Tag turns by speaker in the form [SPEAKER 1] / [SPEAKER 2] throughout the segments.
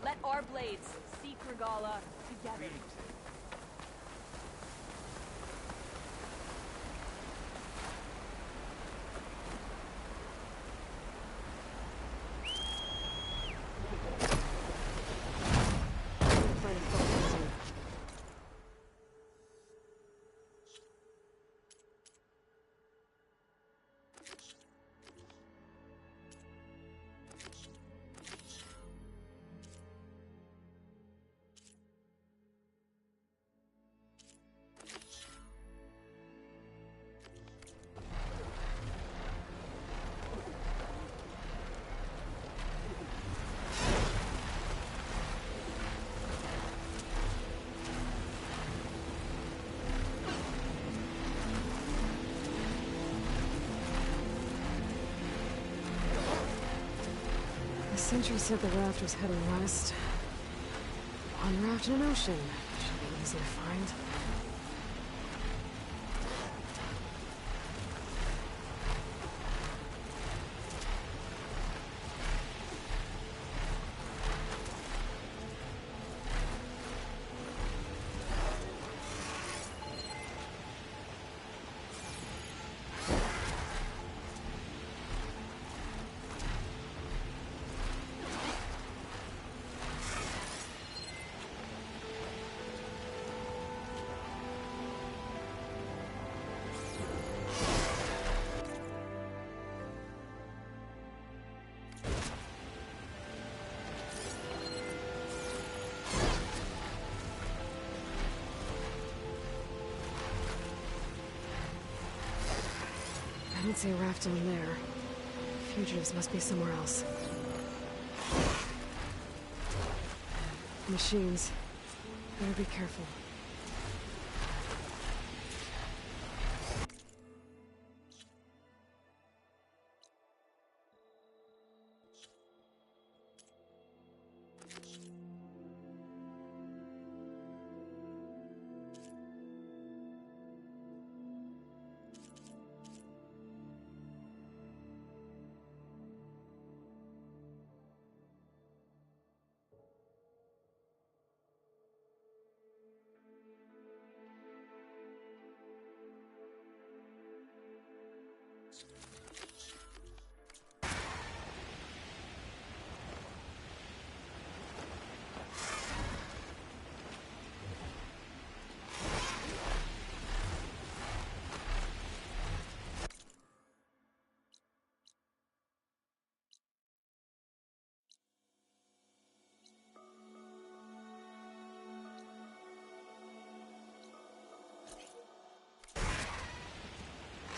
[SPEAKER 1] Let our blades seek Regala together.
[SPEAKER 2] The sentry said the raft was heading west. One raft in an ocean. Should be easy to find. I don't see a raft down there. Fugitives must be somewhere else. Machines. Better be careful.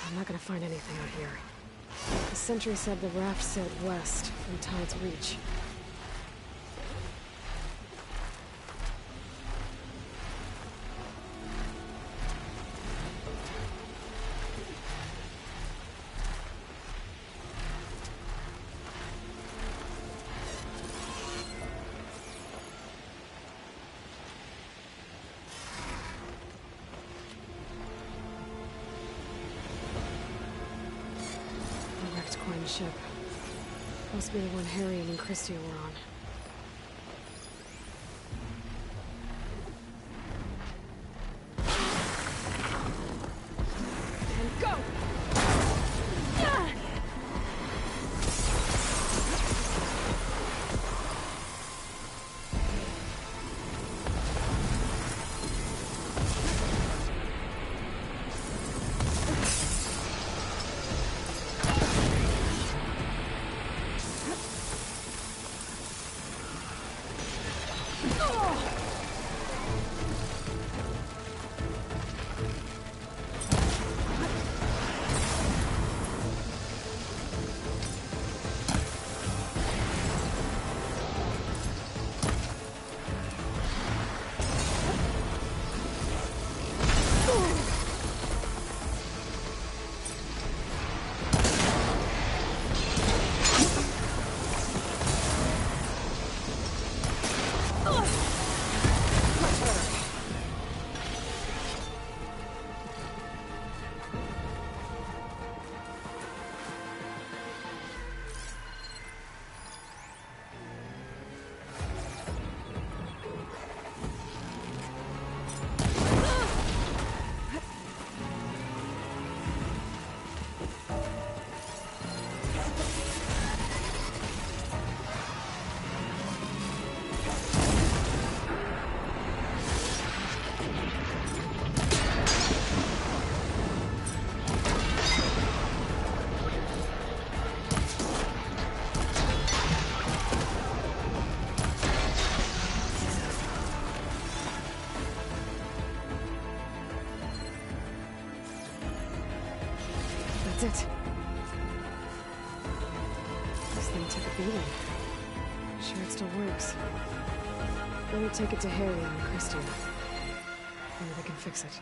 [SPEAKER 2] I'm not gonna find anything out here. The sentry said the raft sailed west from Tide's Reach. Ship. Must be the one Harry and Christia were on. And go! This thing took a beating. Sure it still works. Let me take it to Harry and Christian. Maybe they can fix it.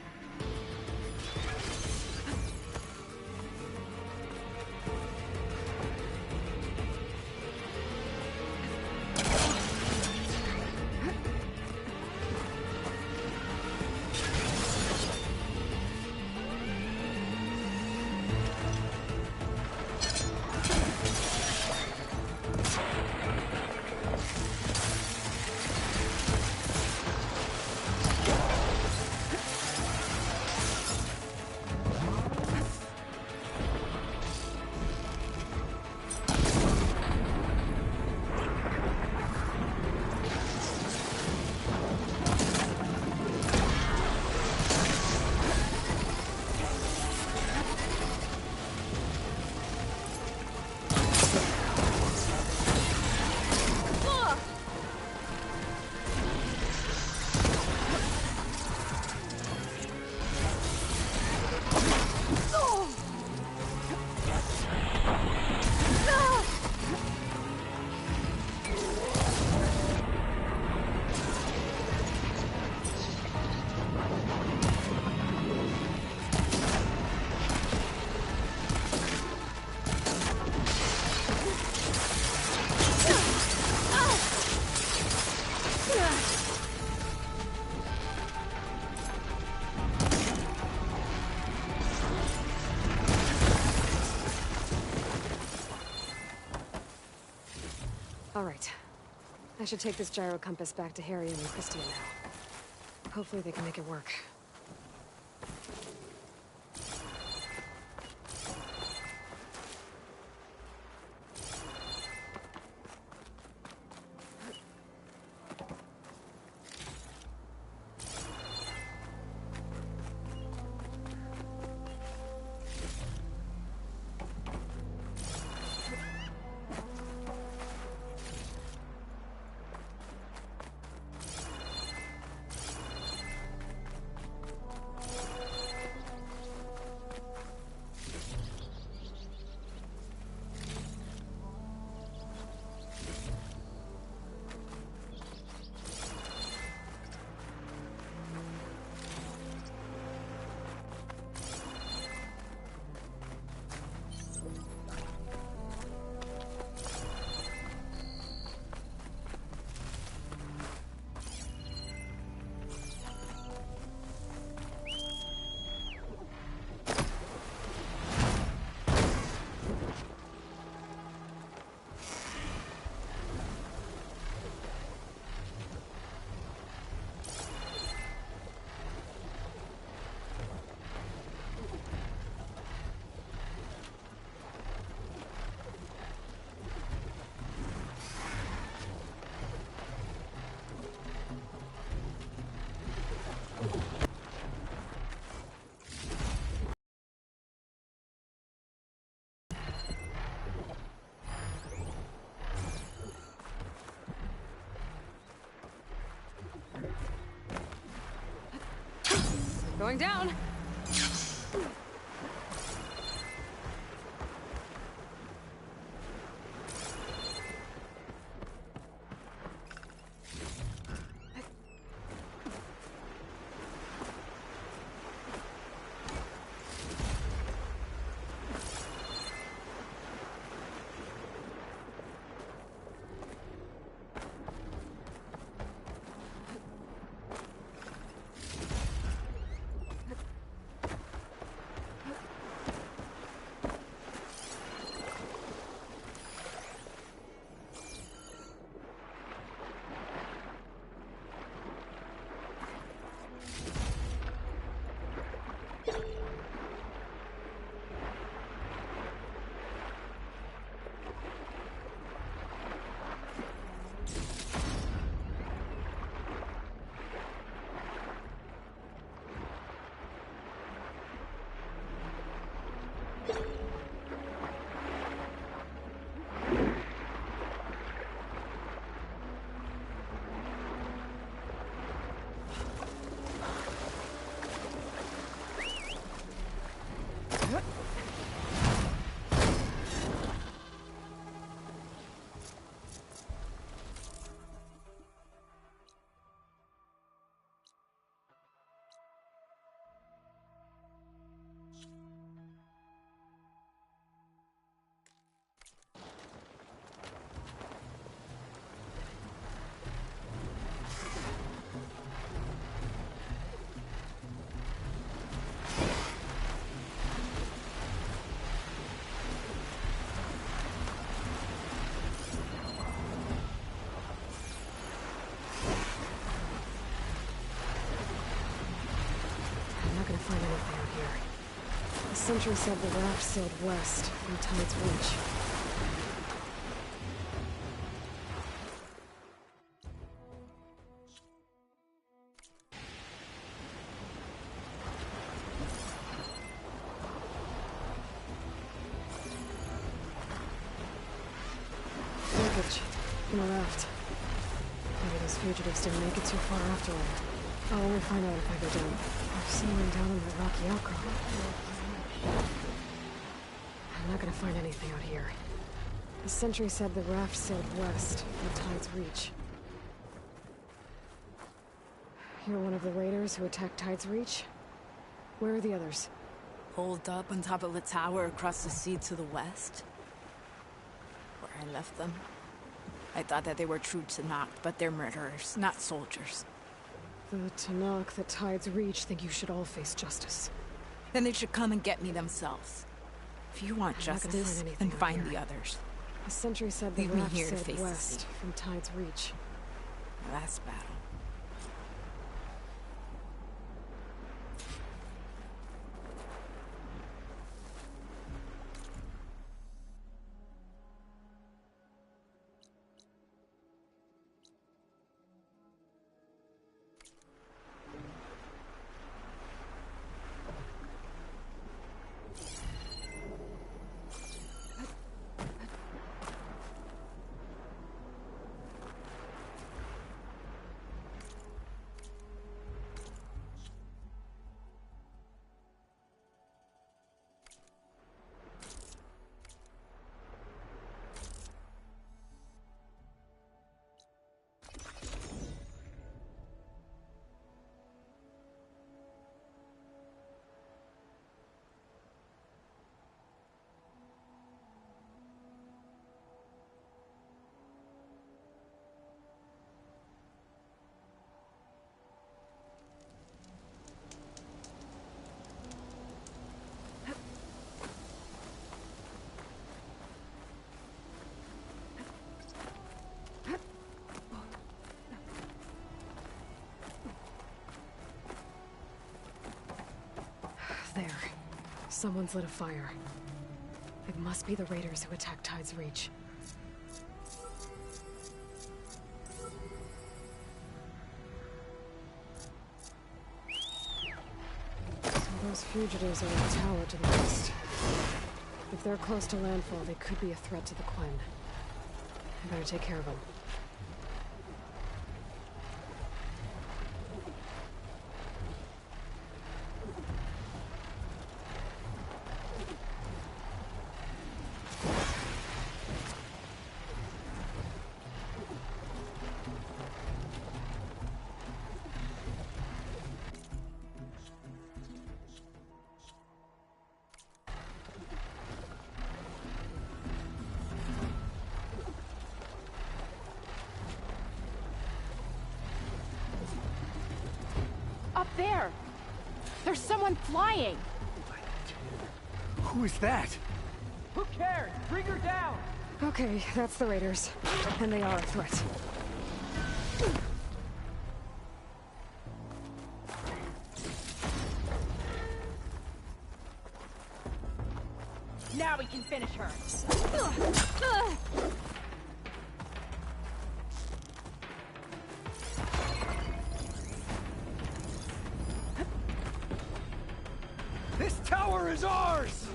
[SPEAKER 2] All right. I should take this gyro compass back to Harry and Christian now. Hopefully they can make it work. Going down! sentry said the raft sailed west from Tide's Reach. Wreckage in a raft. Maybe those fugitives didn't make it too far after all. I'll only find out if I go down. There's someone down in that rocky outcrop. I'm not gonna find anything out here. The sentry said the raft sailed west from Tide's Reach. You're one of the raiders who attacked Tide's Reach? Where are the others?
[SPEAKER 3] Holed up on top of a tower across the sea to the west. Where I left them. I thought that they were true Tanakh, but they're murderers, not soldiers.
[SPEAKER 2] The Tanakh that Tide's Reach think you should all face justice.
[SPEAKER 3] Then they should come and get me themselves. If you want justice, then find the others.
[SPEAKER 2] The sentry said the
[SPEAKER 3] Leave me
[SPEAKER 2] raft
[SPEAKER 3] here to
[SPEAKER 2] sailed
[SPEAKER 3] face the
[SPEAKER 2] west
[SPEAKER 3] sea.
[SPEAKER 2] from Tide's Reach.
[SPEAKER 3] Last battle.
[SPEAKER 2] There. Someone's lit a fire. It must be the raiders who attacked Tide's Reach. So those fugitives are in the tower to the west. If they're close to landfall, they could be a threat to the Quen. I better take care of them.
[SPEAKER 1] Up there! There's someone flying!
[SPEAKER 4] Who is that?
[SPEAKER 5] Who cares? Bring her down!
[SPEAKER 2] Okay, that's the raiders. And they are a threat.
[SPEAKER 1] Now we can finish her!
[SPEAKER 4] This tower is ours!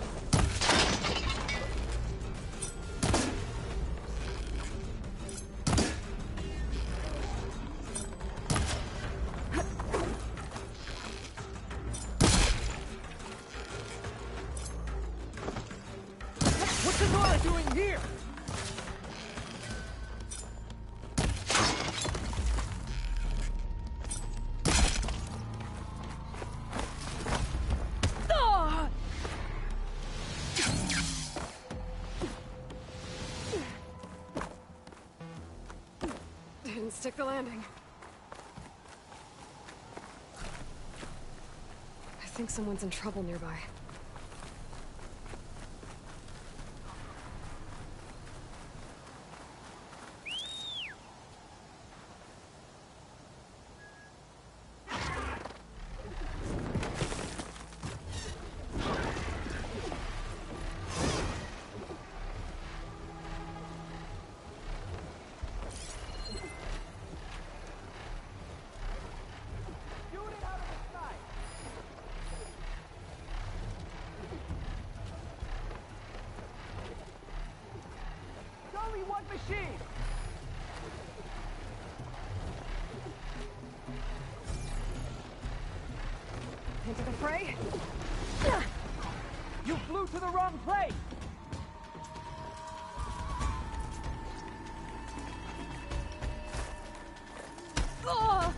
[SPEAKER 4] What's Nora doing here?
[SPEAKER 2] Didn't stick the landing. I think someone's in trouble nearby.
[SPEAKER 5] only one machine!
[SPEAKER 2] Into the fray?
[SPEAKER 5] You flew to the wrong place!
[SPEAKER 2] Oh!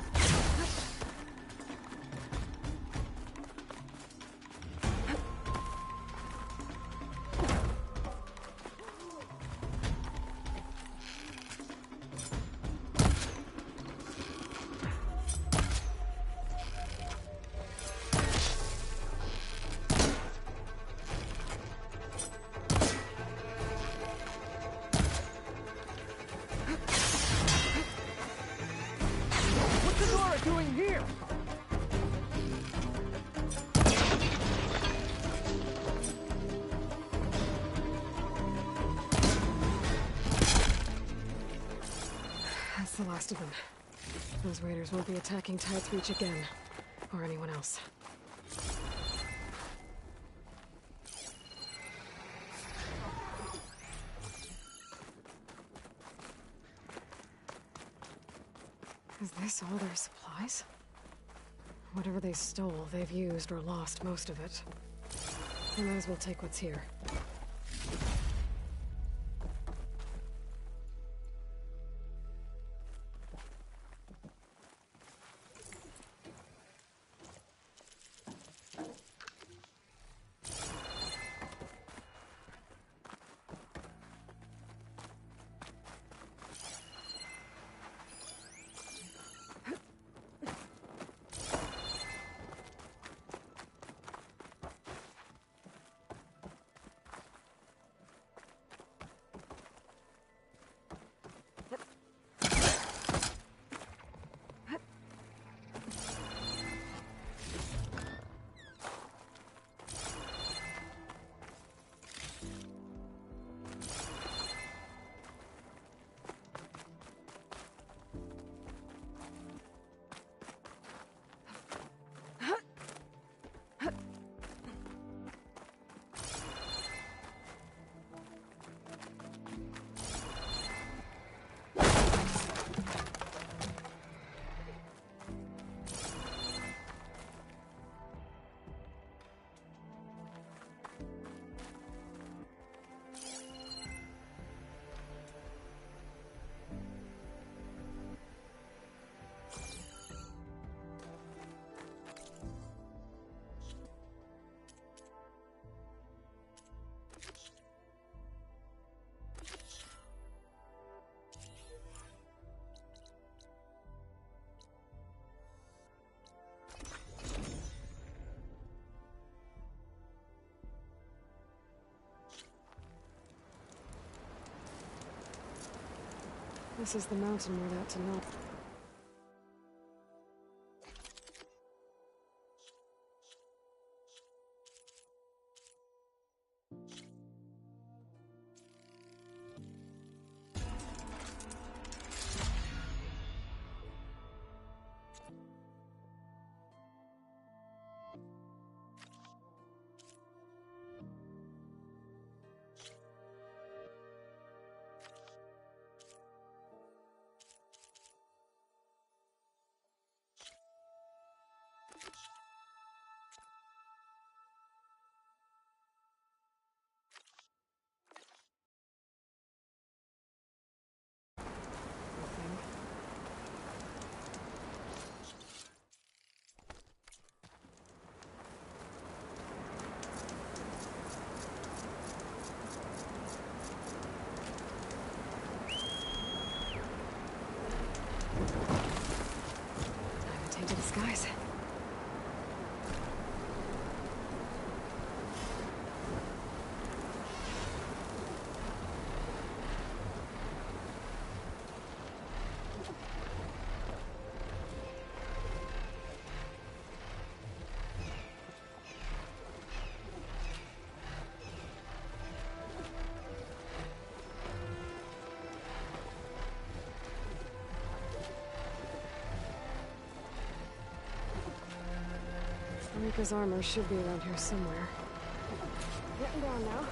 [SPEAKER 5] What's Nora doing here?
[SPEAKER 2] That's the last of them. Those raiders won't be attacking Tide's Reach again. Or anyone else. Is this all their supplies? Whatever they stole, they've used or lost most of it. We might as well take what's here. This is the mountain we're about to know. Into the skies. Rika's armor should be around here somewhere. Getting down now.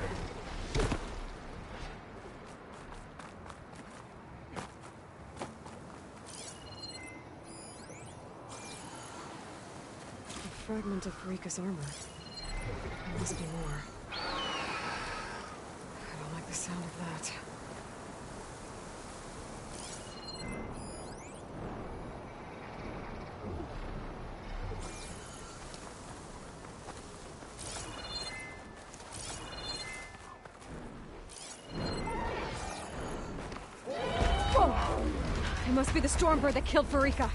[SPEAKER 2] fragment of Rika's armor. There must be more. I don't like the sound of that.
[SPEAKER 6] It must be the Stormbird that killed Farika.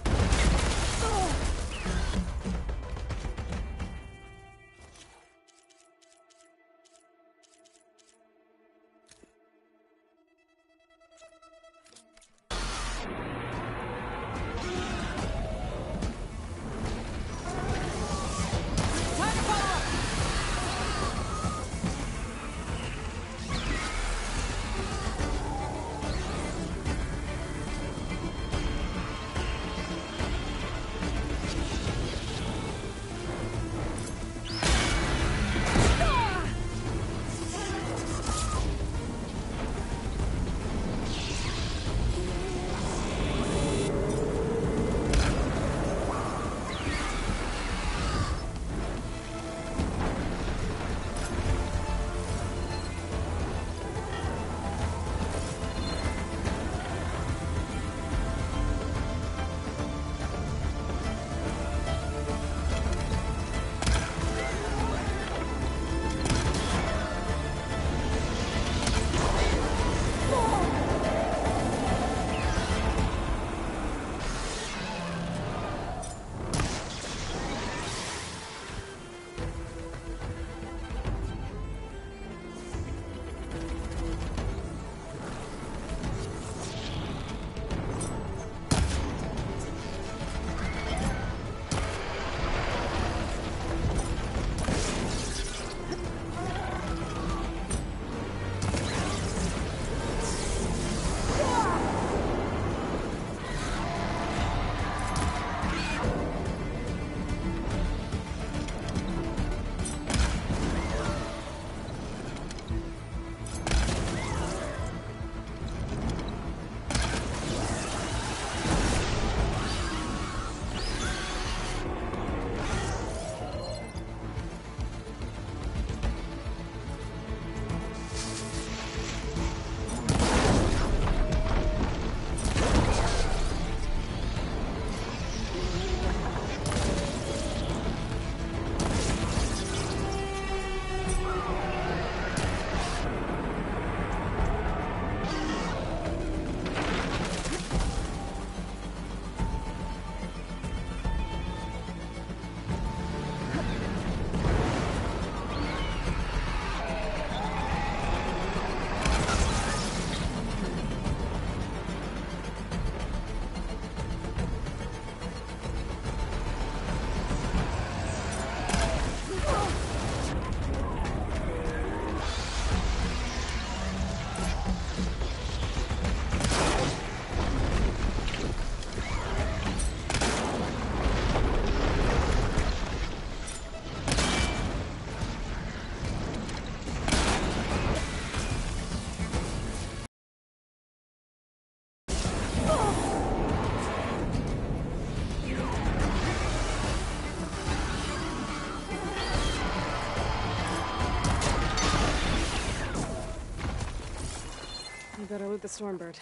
[SPEAKER 2] Better loot the Stormbird.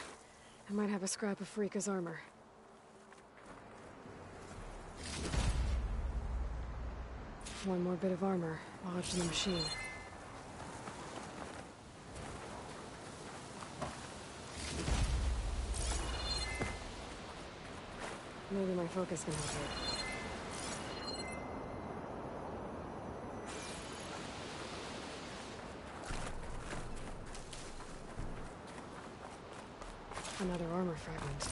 [SPEAKER 2] I might have a scrap of Farika's armor. One more bit of armor lodged in the machine. Maybe my focus can help here. Another armor fragment.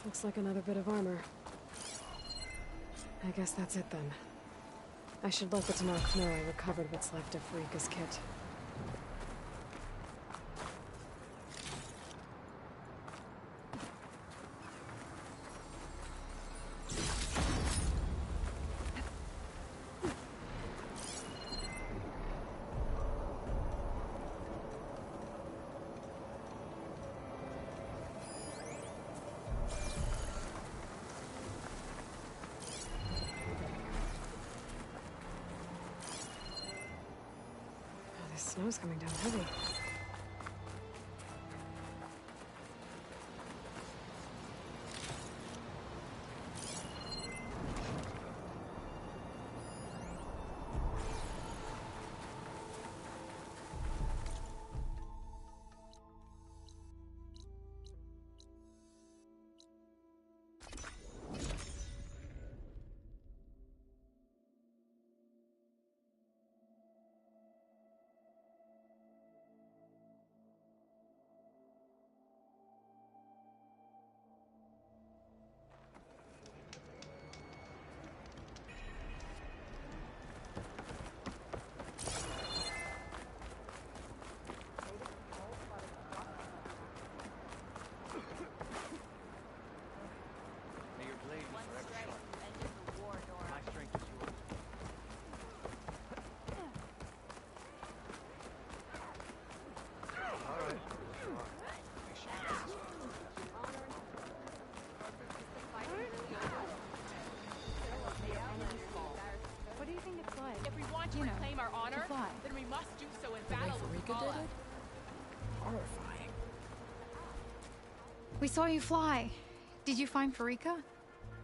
[SPEAKER 2] Looks like another bit of armor. I guess that's it then. I should let the Tenakth know I recovered what's left of Farika's kit. snow's coming down heavy.
[SPEAKER 4] May your blade be forever sharp. My strength is yours. All right.
[SPEAKER 1] What do you think it's like? If we want to reclaim our honor,
[SPEAKER 3] fly.
[SPEAKER 1] then we must do so in
[SPEAKER 3] The way
[SPEAKER 1] battle with
[SPEAKER 3] Farika
[SPEAKER 1] Gala.
[SPEAKER 3] did it? Horrifying.
[SPEAKER 6] We saw you fly. Did you find Farika?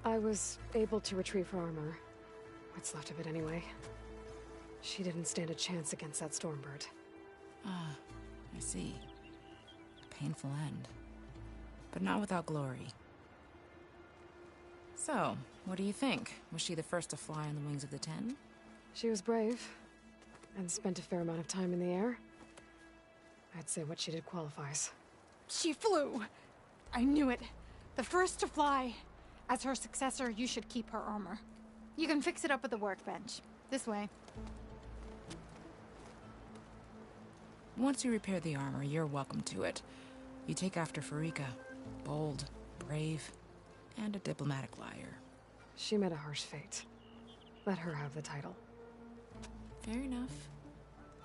[SPEAKER 2] I was able to retrieve her armor. What's left of it anyway. She didn't stand a chance against that Stormbird.
[SPEAKER 3] Ah, I see. A painful end. But not without glory. So, what do you think? Was she the first to fly on the wings of the Ten?
[SPEAKER 2] She was brave, and spent a fair amount of time in the air. I'd say what she did qualifies.
[SPEAKER 6] She flew! I knew it. The first to fly. As her successor, you should keep her armor. You can fix it up at the workbench. This way.
[SPEAKER 3] Once you repair the armor, you're welcome to it. You take after Farika. Bold, brave, and a diplomatic liar.
[SPEAKER 2] She met a harsh fate. Let her have the title.
[SPEAKER 3] Fair enough.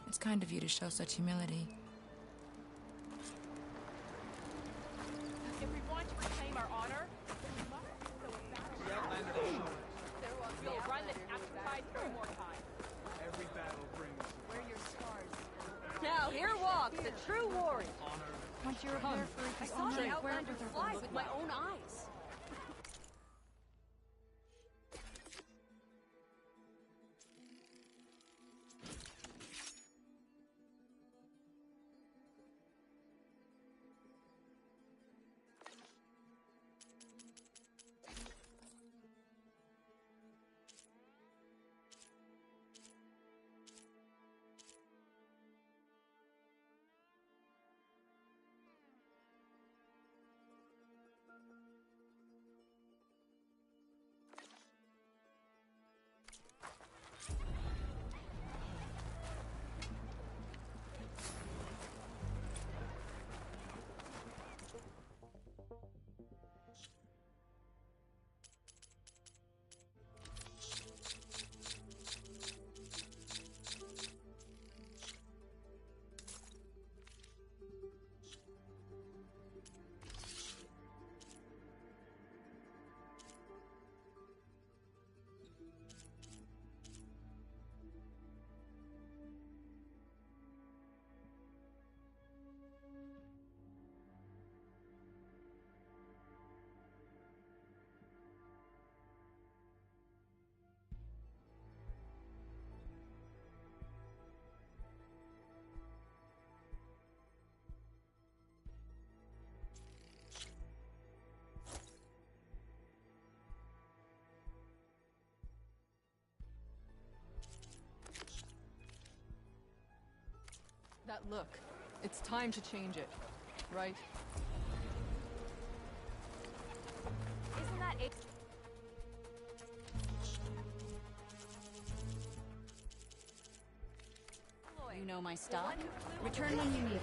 [SPEAKER 3] It's kind of you to show such humility.
[SPEAKER 1] If we want to reclaim our honor, then we must do so in battle. We'll run this exercise 3 more times.
[SPEAKER 4] Every battle brings
[SPEAKER 7] Now here walks a true warrior.
[SPEAKER 4] honor.
[SPEAKER 6] Once you repair Farika's
[SPEAKER 7] I saw
[SPEAKER 6] armor,
[SPEAKER 7] the
[SPEAKER 6] wear it
[SPEAKER 7] Outlander
[SPEAKER 6] with her
[SPEAKER 7] fly
[SPEAKER 6] from
[SPEAKER 7] with
[SPEAKER 6] the
[SPEAKER 7] my own eyes.
[SPEAKER 8] That look. It's time to change it, right?
[SPEAKER 7] Isn't that a... You know my stuff. Return when you need it.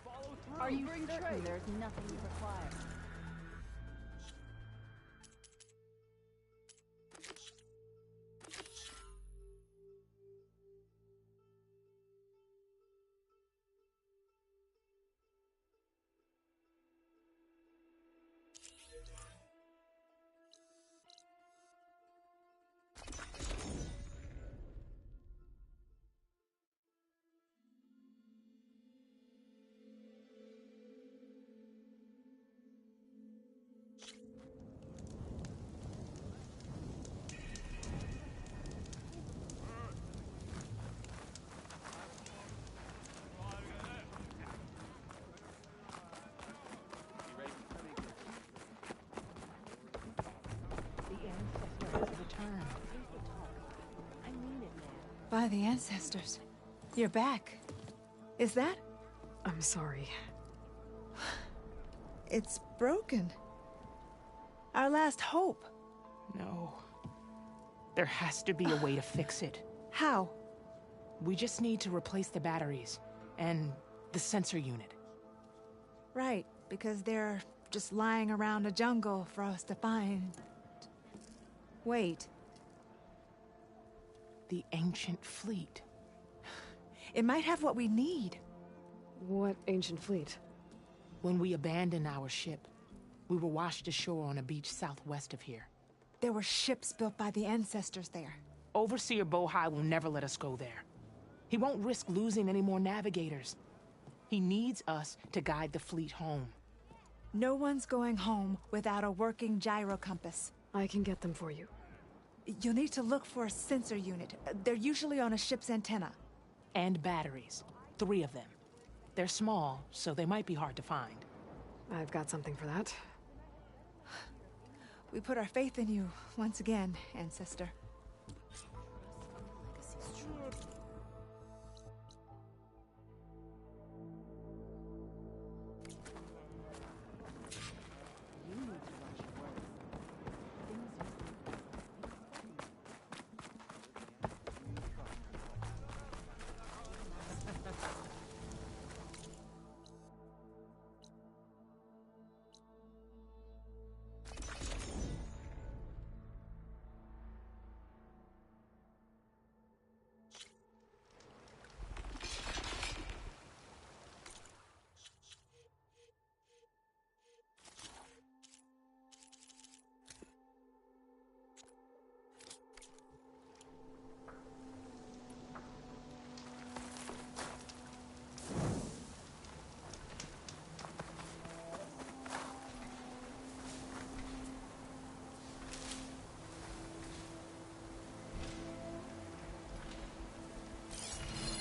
[SPEAKER 4] Follow through.
[SPEAKER 7] Are you
[SPEAKER 4] Bring
[SPEAKER 7] certain
[SPEAKER 4] trade.
[SPEAKER 7] there's nothing you require?
[SPEAKER 3] By the ancestors. You're back. Is that?
[SPEAKER 2] I'm sorry.
[SPEAKER 3] It's broken. Our last hope.
[SPEAKER 9] No. There has to be a way to fix it.
[SPEAKER 3] How?
[SPEAKER 9] We just need to replace the batteries and the sensor unit.
[SPEAKER 3] Right, because they're just lying around a jungle for us to find. Wait.
[SPEAKER 9] The ancient fleet.
[SPEAKER 3] It might have what we need.
[SPEAKER 2] What ancient fleet?
[SPEAKER 9] When we abandoned our ship, we were washed ashore on a beach southwest of here.
[SPEAKER 3] There were ships built by the ancestors there.
[SPEAKER 9] Overseer Bohai will never let us go there. He won't risk losing any more navigators. He needs us to guide the fleet home.
[SPEAKER 3] No one's going home without a working gyro compass.
[SPEAKER 2] I can get them for you.
[SPEAKER 3] You'll need to look for a sensor unit. They're usually on a ship's antenna.
[SPEAKER 9] And batteries. 3 of them. They're small, so they might be hard to find.
[SPEAKER 2] I've got something for that.
[SPEAKER 3] We put our faith in you once again, ancestor.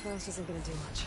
[SPEAKER 2] Frost isn't gonna do much.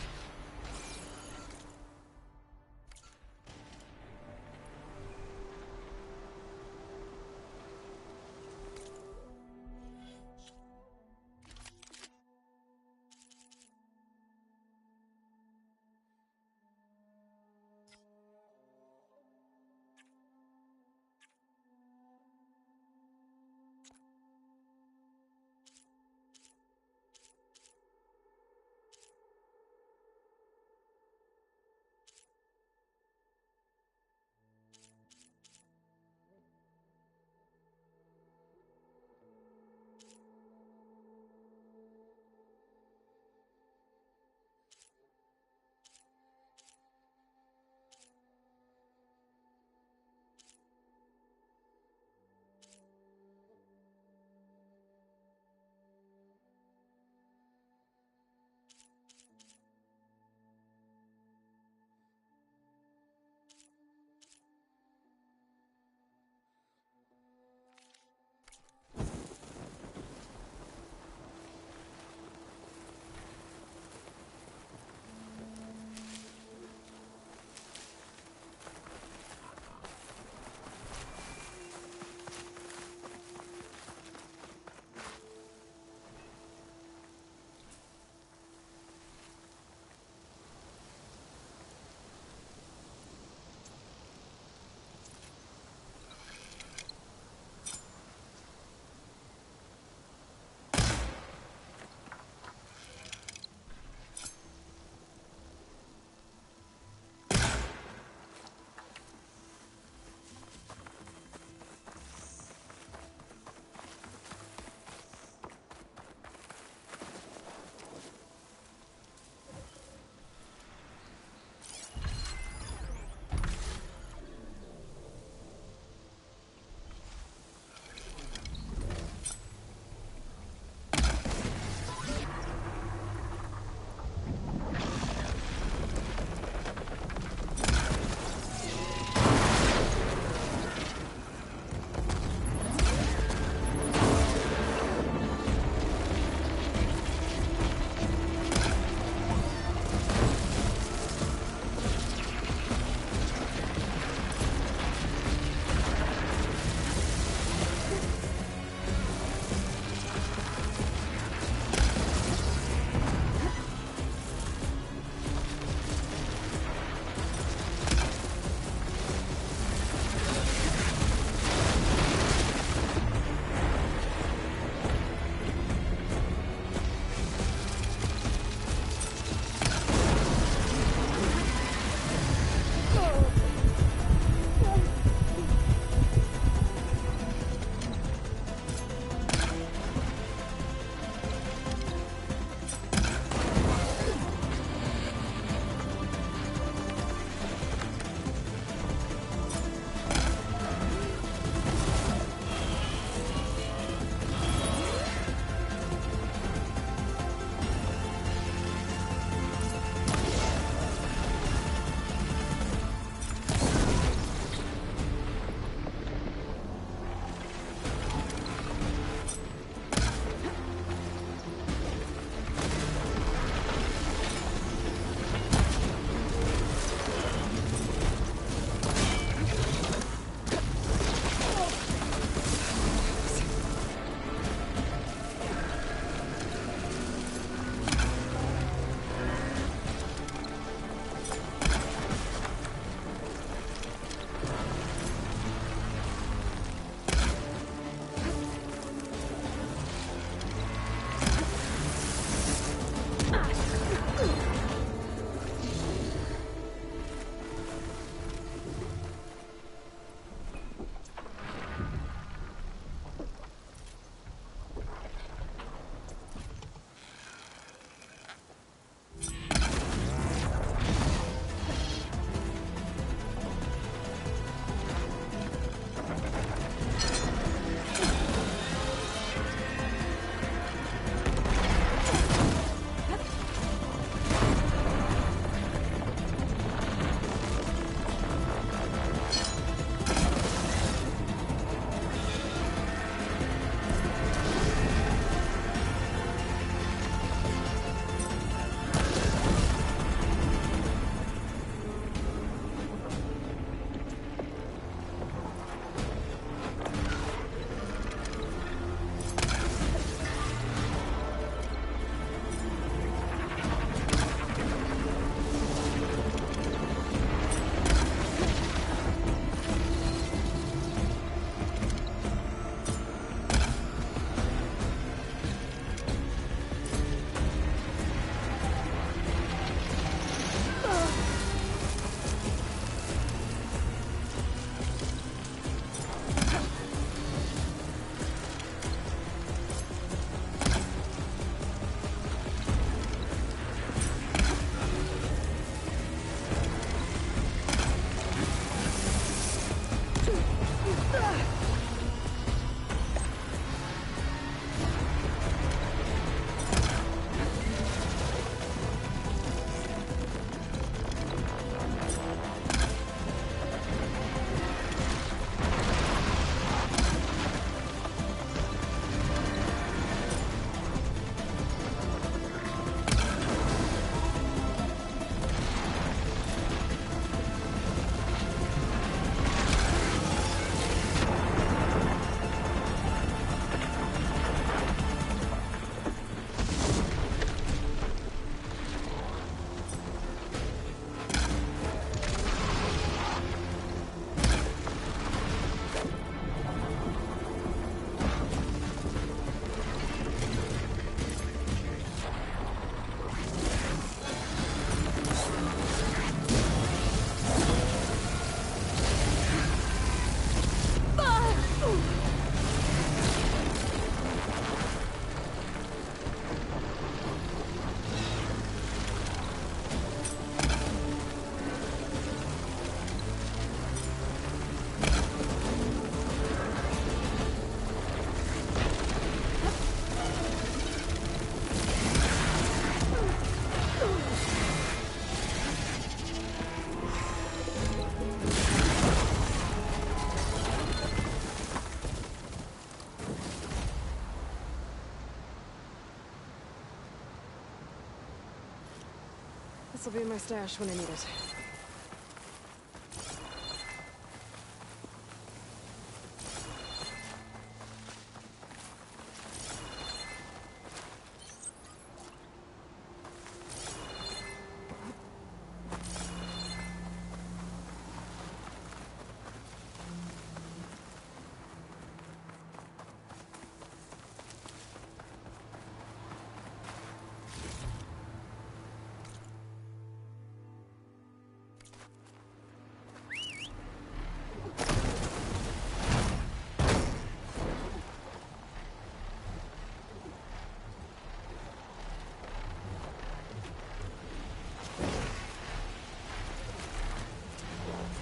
[SPEAKER 2] This'll be in my stash when I need it.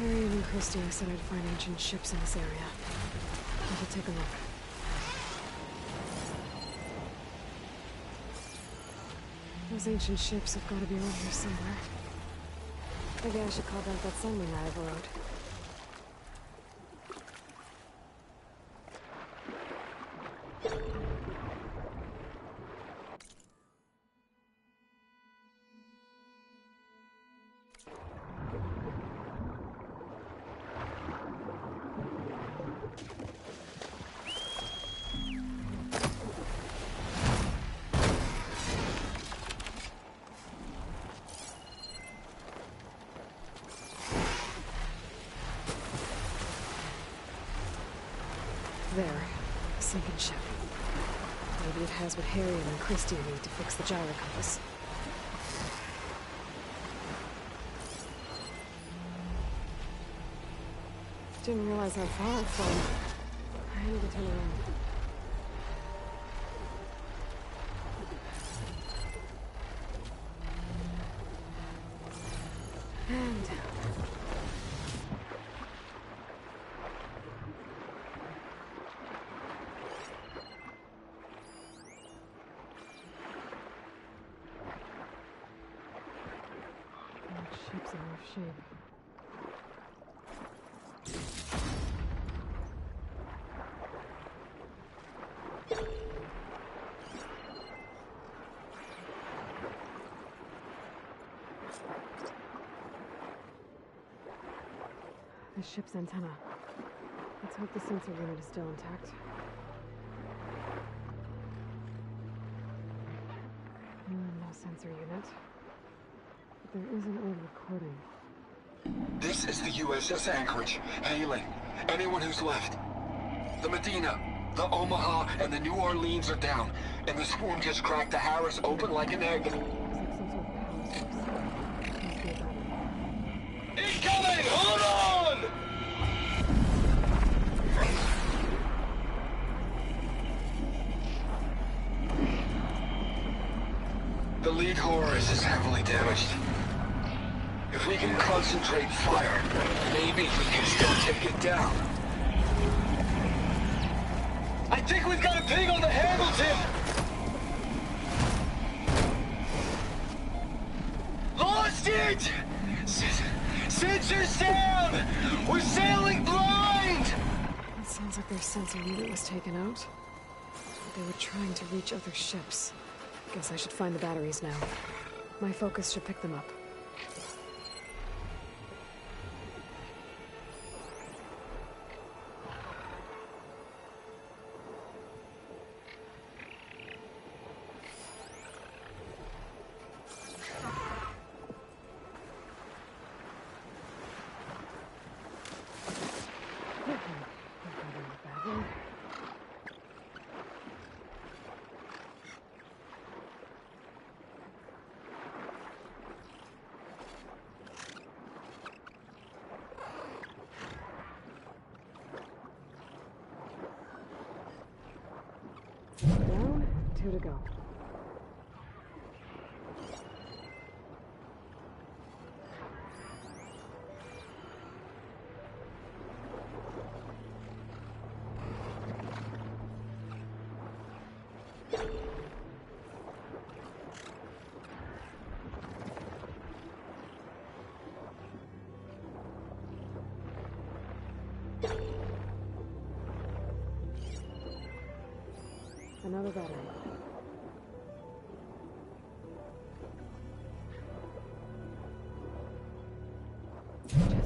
[SPEAKER 2] Harry and Christie said I'd find ancient ships in this area. I should take a look. Those ancient ships have got to be over here somewhere. Maybe I should call back that sunwing I overrode. There. A sinking ship. Maybe it has what Harry and Christie need to fix the gyro compass. Didn't realize how far I've flown. I need to turn around. And down. Ship's in rough shape. The ship's antenna. Let's hope the sensor unit is still intact. No sensor unit. There is an old recording.
[SPEAKER 10] This is the USS Anchorage. Hailing anyone who's left. The Medina, the Omaha, and the New Orleans are down, and the swarm just cracked the Harris open like an egg. Incoming! Hold on! The lead Horus is heavily damaged. If we can concentrate fire, maybe we can still take it down. I think we've got a ping on the Hamilton! Lost it! Sensors down! We're sailing blind!
[SPEAKER 2] It sounds like their sensor unit was taken out. They were trying to reach other ships. Guess I should find the batteries now. My focus should pick them up. Down, 2 to go. Another battery.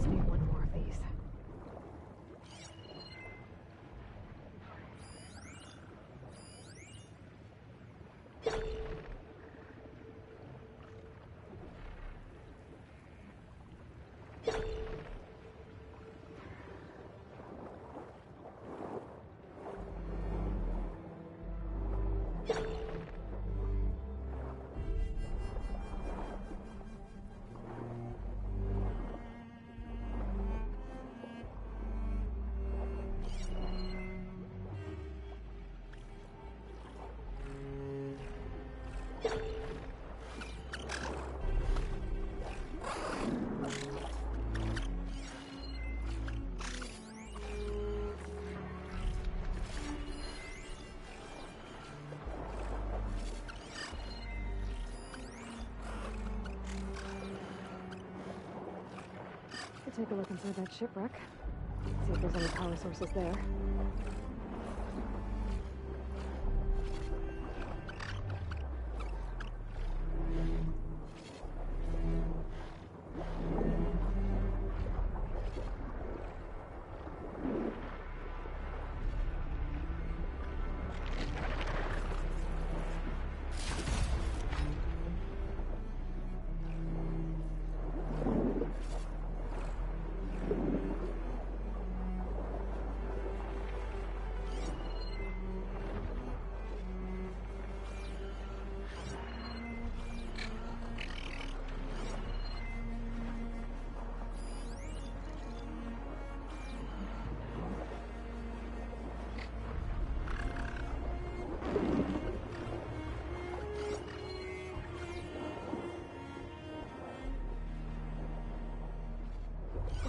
[SPEAKER 2] Just need one more of these. Take a look inside that shipwreck. See if there's any power sources there.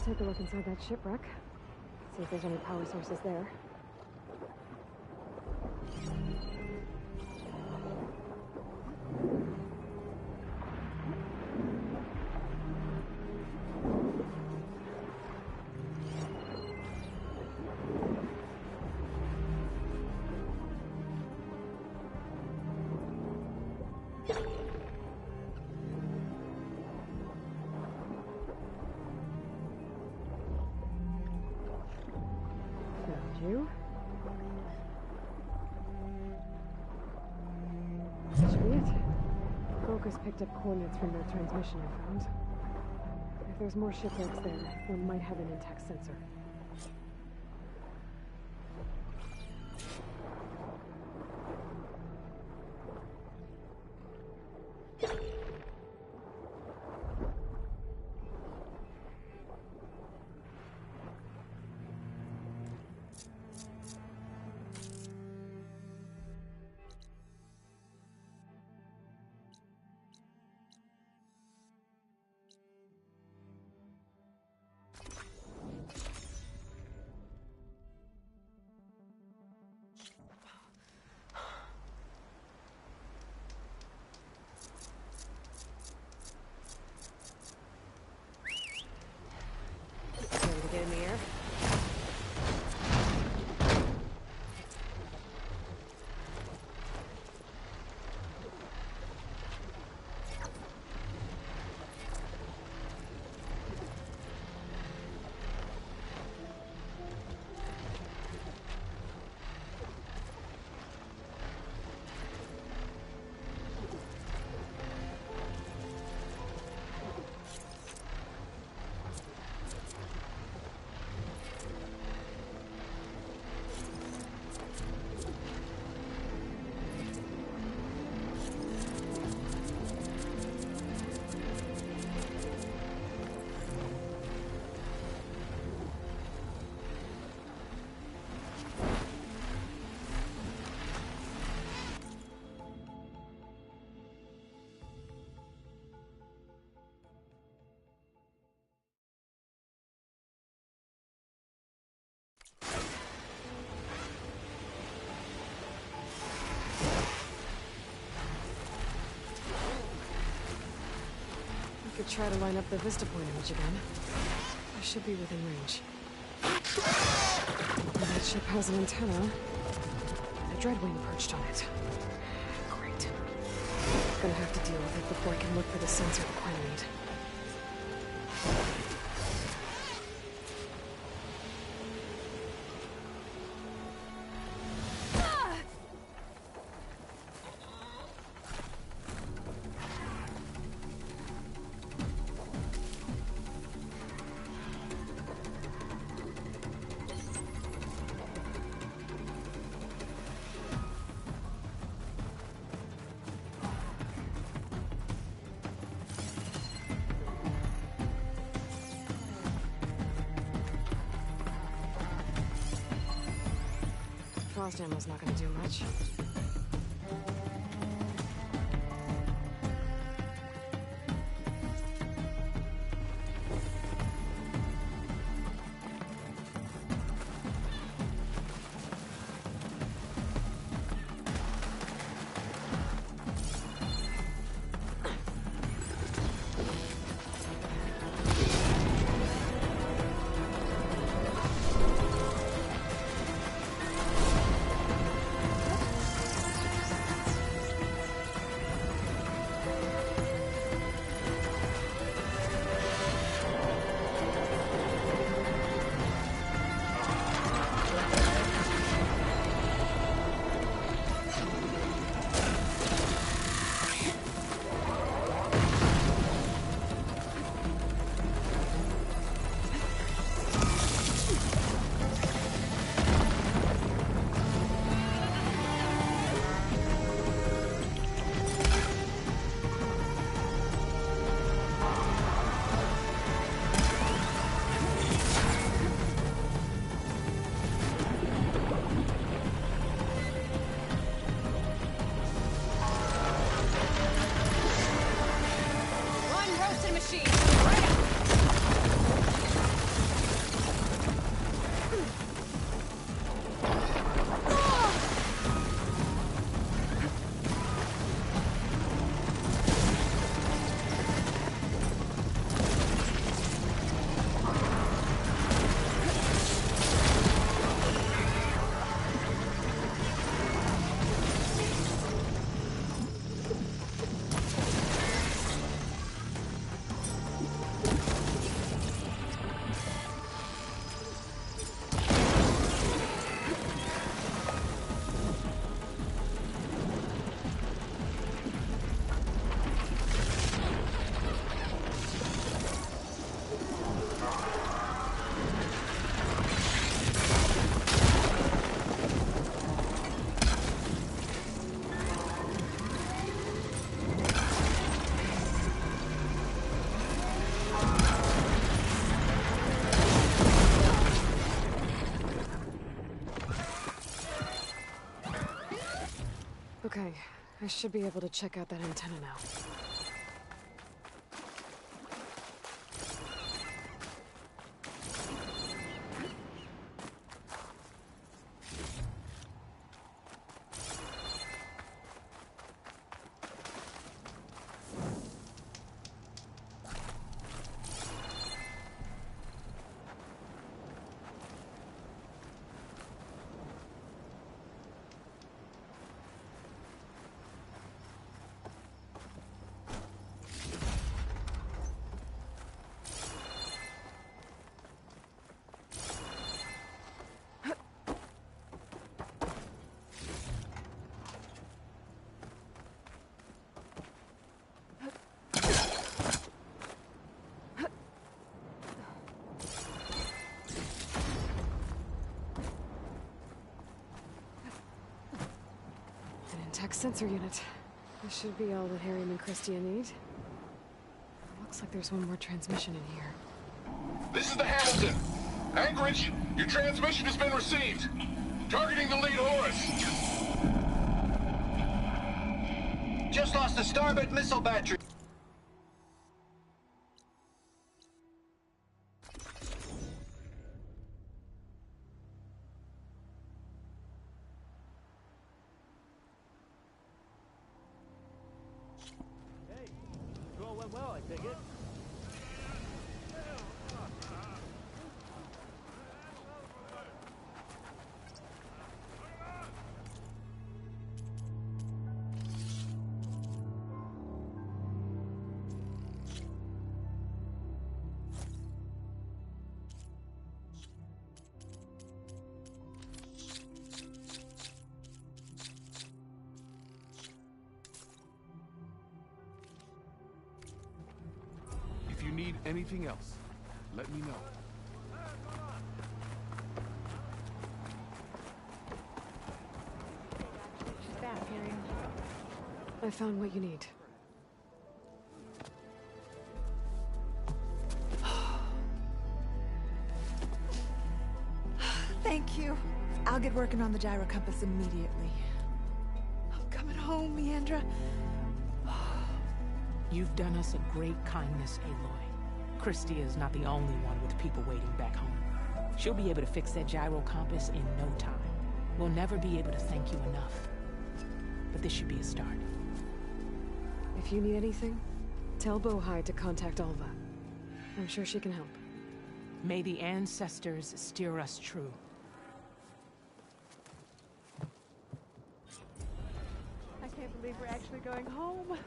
[SPEAKER 2] Take a look inside that shipwreck. See if there's any power sources there. You? That should be it. Focus picked up coordinates from that transmission I found. If there's more shipwrecks there, we might have an intact sensor. Get in the air. Could try to line up the vista point image again. I should be within range. That ship has an antenna. A dreadwing perched on it. Great. Gonna have to deal with it before I can look for the sensor the Quinn need. exhaust ammo's not gonna do much. Okay, I should be able to check out that antenna now. Tech sensor unit. This should be all that Harriman and Christia need. Looks like there's one more transmission in here.
[SPEAKER 10] This is the Hamilton. Anchorage, your transmission has been received. Targeting the lead Horus.
[SPEAKER 11] Just lost the starboard missile battery.
[SPEAKER 5] Well, I take it.
[SPEAKER 12] If you need anything else, let me know.
[SPEAKER 2] Staff, Harry. I found what you need.
[SPEAKER 6] Thank you.
[SPEAKER 3] I'll get working on the gyro compass immediately. I'm coming home, Leandra.
[SPEAKER 9] You've done us a great kindness, Aloy. Christy is not the only one with people waiting back home. She'll be able to fix that gyro compass in no time. We'll never be able to thank you enough. But this should be a start.
[SPEAKER 2] If you need anything, tell Bohai to contact Alva. I'm sure she can help.
[SPEAKER 9] May the ancestors steer us true.
[SPEAKER 6] I can't believe we're actually going home.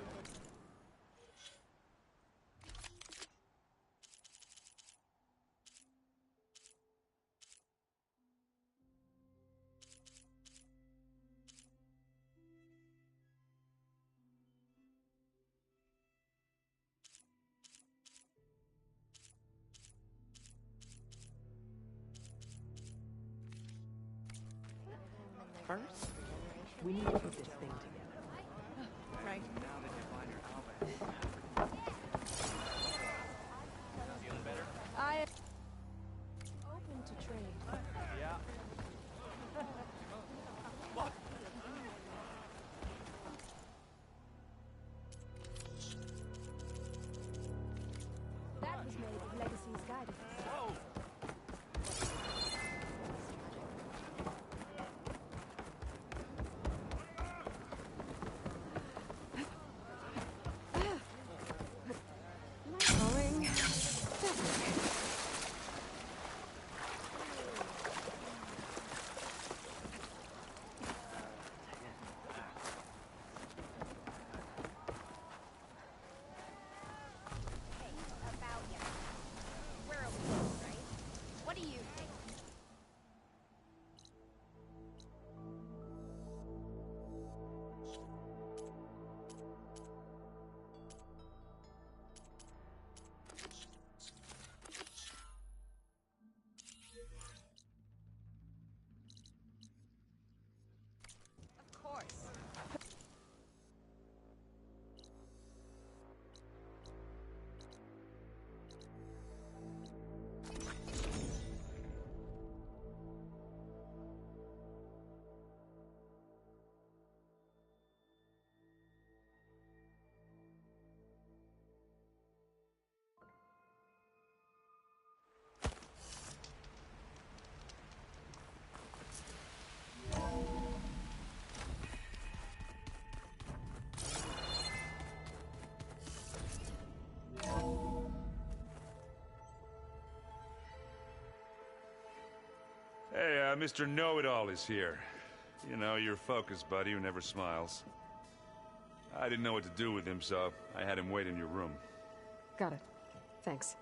[SPEAKER 9] First, we need to put this thing together.
[SPEAKER 6] Right. I
[SPEAKER 2] Open to trade.
[SPEAKER 7] That was made with Legacy's guidance.
[SPEAKER 2] Calling.
[SPEAKER 7] About you. We're alone, right? What do you think? Of course.
[SPEAKER 13] Hey, Mr. Know-It-All is here. You know, your focus buddy who never smiles. I didn't know what to do with him, so I had him wait in your room.
[SPEAKER 2] Got it. Thanks.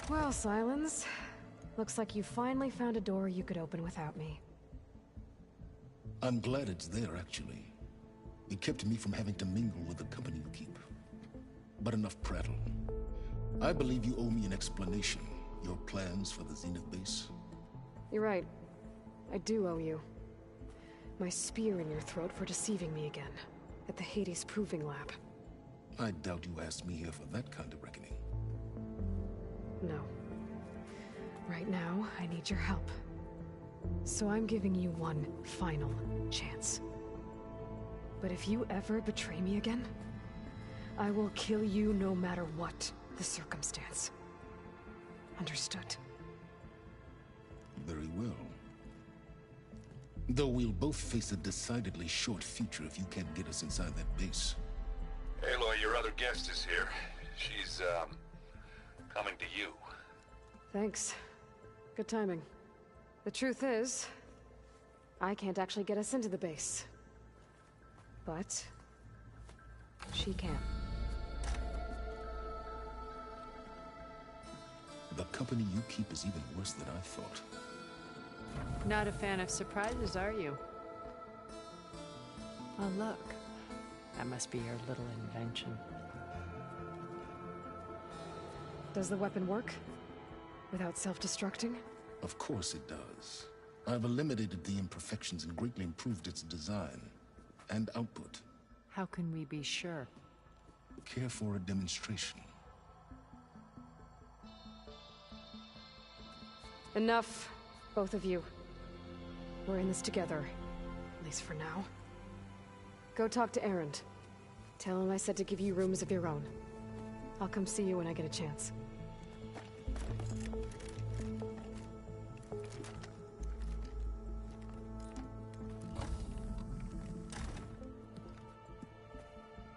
[SPEAKER 2] Well, Silence. Looks like you finally found a door you could open without me.
[SPEAKER 14] I'm glad it's there, actually. It kept me from having to mingle with the company you keep. But enough prattle. I believe you owe me an explanation. Your plans for the Zenith base?
[SPEAKER 2] You're right. I do owe you. My spear in your throat for deceiving me again. At the Hades Proving Lab.
[SPEAKER 14] I doubt you asked me here for that kind of reckoning.
[SPEAKER 2] No. Right now, I need your help. So I'm giving you one final chance. But if you ever betray me again, I will kill you no matter what the circumstance. Understood?
[SPEAKER 14] Very well. Though we'll both face a decidedly short future if you can't get us inside that base.
[SPEAKER 10] Aloy, your other guest is here. She's, coming to you.
[SPEAKER 2] Thanks. Good timing. The truth is, I can't actually get us into the base. But she can.
[SPEAKER 14] The company you keep is even worse than I thought.
[SPEAKER 15] Not a fan of surprises, are you? Oh, look. That must be your little invention.
[SPEAKER 2] Does the weapon work? Without self-destructing?
[SPEAKER 14] Of course it does. I've eliminated the imperfections and greatly improved its design and output.
[SPEAKER 15] How can we be sure?
[SPEAKER 14] Care for a demonstration?
[SPEAKER 2] Enough, both of you. We're in this together, at least for now. Go talk to Erend. Tell him I said to give you rooms of your own. I'll come see you when I get a chance.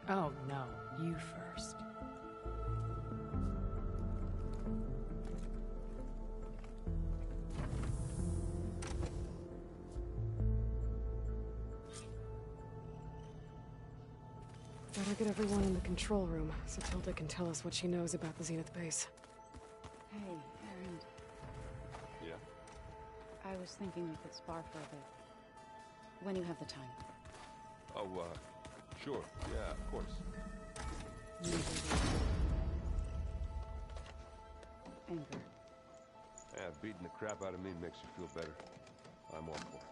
[SPEAKER 15] Oh, no. You first.
[SPEAKER 2] Better get everyone in the control room, so Tilda can tell us what she knows about the Zenith base.
[SPEAKER 16] Hey, Erend.
[SPEAKER 13] Yeah?
[SPEAKER 16] I was thinking we could spar for a bit. When you have the time.
[SPEAKER 13] Oh, sure. Yeah, of course.
[SPEAKER 16] Anger.
[SPEAKER 17] Yeah, beating the crap out of me makes you feel better. I'm all for it.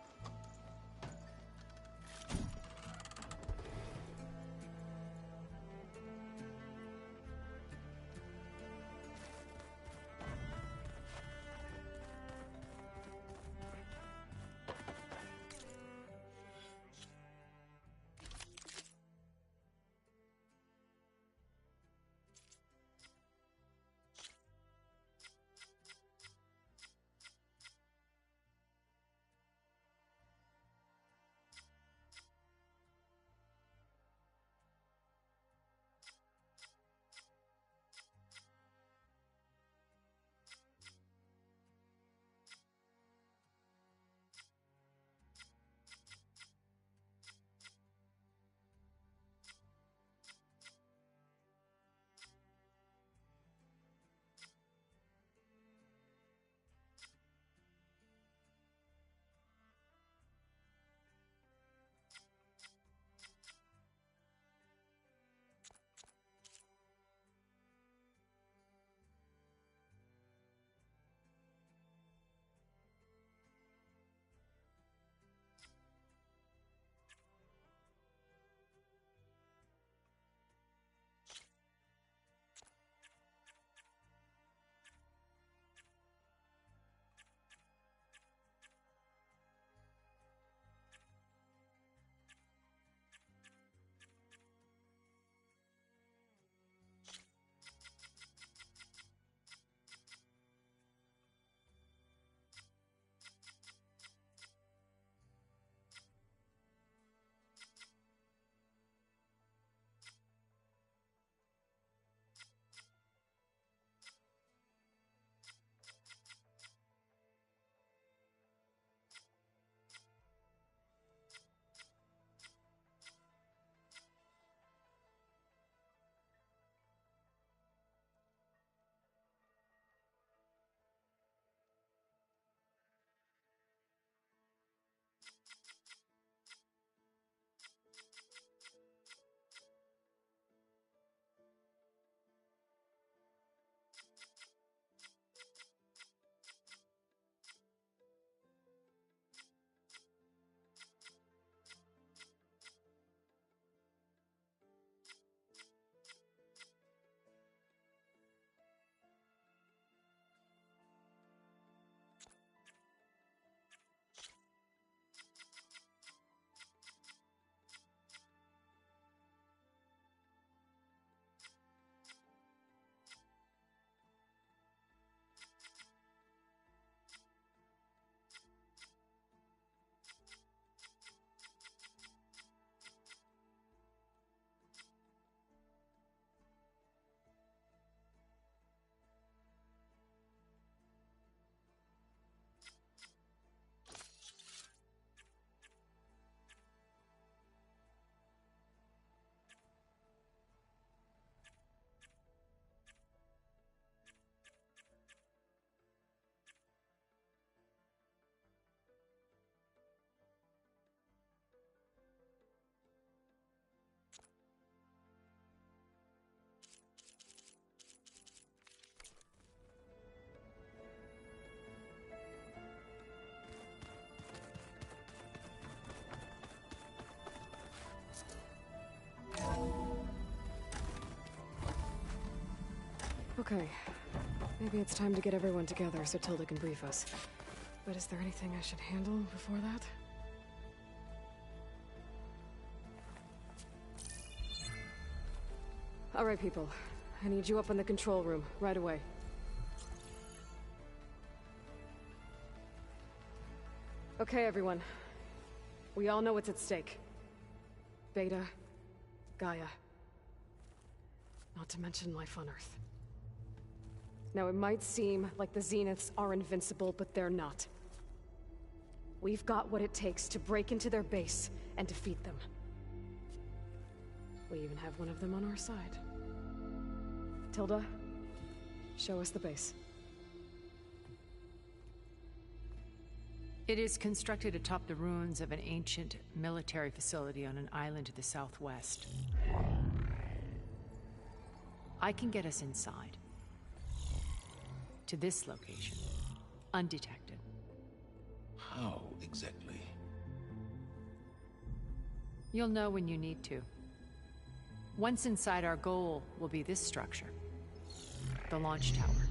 [SPEAKER 2] Okay. Maybe it's time to get everyone together so Tilda can brief us. But is there anything I should handle before that? All right, people. I need you up in the control room, right away. Okay, everyone. We all know what's at stake. Beta, Gaia. Not to mention life on Earth. Now, it might seem like the Zeniths are invincible, but they're not. We've got what it takes to break into their base and defeat them. We even have one of them on our side. Tilda, show us the base.
[SPEAKER 15] It is constructed atop the ruins of an ancient military facility on an island to the southwest. I can get us inside. To this location, undetected.
[SPEAKER 14] How exactly?
[SPEAKER 15] You'll know when you need to. Once inside, our goal will be this structure. The launch tower.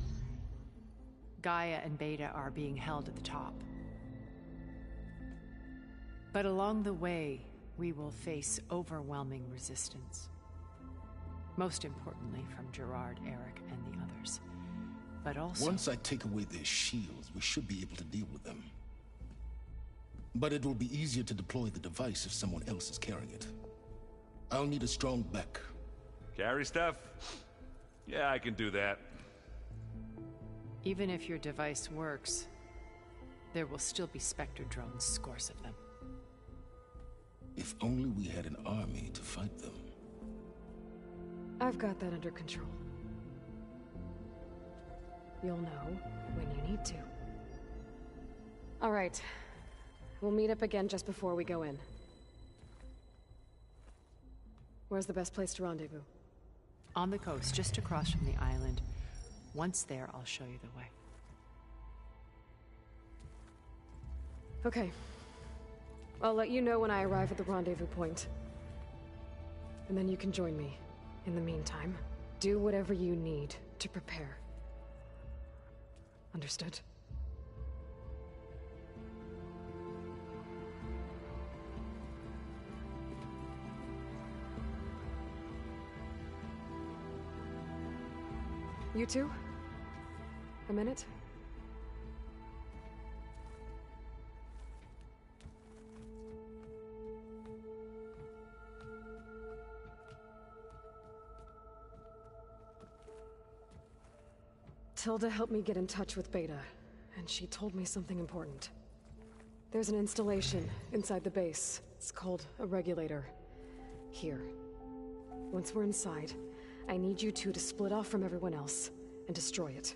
[SPEAKER 15] Gaia and Beta are being held at the top. But along the way, we will face overwhelming resistance. Most importantly from Gerard, Eric, and the others. But also...
[SPEAKER 14] Once I take away their shields, we should be able to deal with them. But it will be easier to deploy the device if someone else is carrying it. I'll need a strong back.
[SPEAKER 13] Carry stuff? Yeah, I can do that.
[SPEAKER 15] Even if your device works, there will still be Spectre drones, scores of them.
[SPEAKER 14] If only we had an army to fight them.
[SPEAKER 2] I've got that under control. You'll know when you need to. All right. We'll meet up again just before we go in. Where's the best place to rendezvous?
[SPEAKER 15] On the coast, just across from the island. Once there, I'll show you the way.
[SPEAKER 2] Okay. I'll let you know when I arrive at the rendezvous point. And then you can join me. In the meantime, do whatever you need to prepare. Understood? You two? A minute? Tilda helped me get in touch with Beta, and she told me something important. There's an installation inside the base. It's called a regulator. Here. Once we're inside, I need you two to split off from everyone else and destroy it.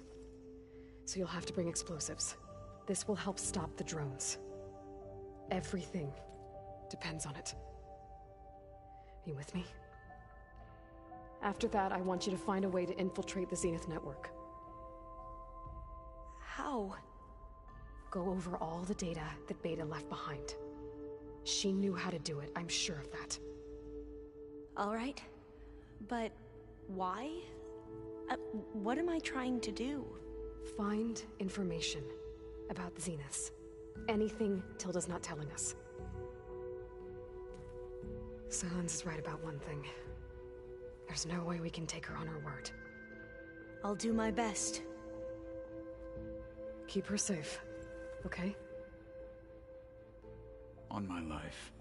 [SPEAKER 2] So you'll have to bring explosives. This will help stop the drones. Everything depends on it. You with me? After that, I want you to find a way to infiltrate the Zenith network.
[SPEAKER 7] How?
[SPEAKER 2] Go over all the data that Beta left behind. She knew how to do it, I'm sure of that.
[SPEAKER 7] All right. But why? What am I trying to do?
[SPEAKER 2] Find information about the Zeniths. Anything Tilda's not telling us. Sans is right about one thing. There's no way we can take her on her word.
[SPEAKER 7] I'll do my best.
[SPEAKER 2] Keep her safe, okay?
[SPEAKER 18] On my life.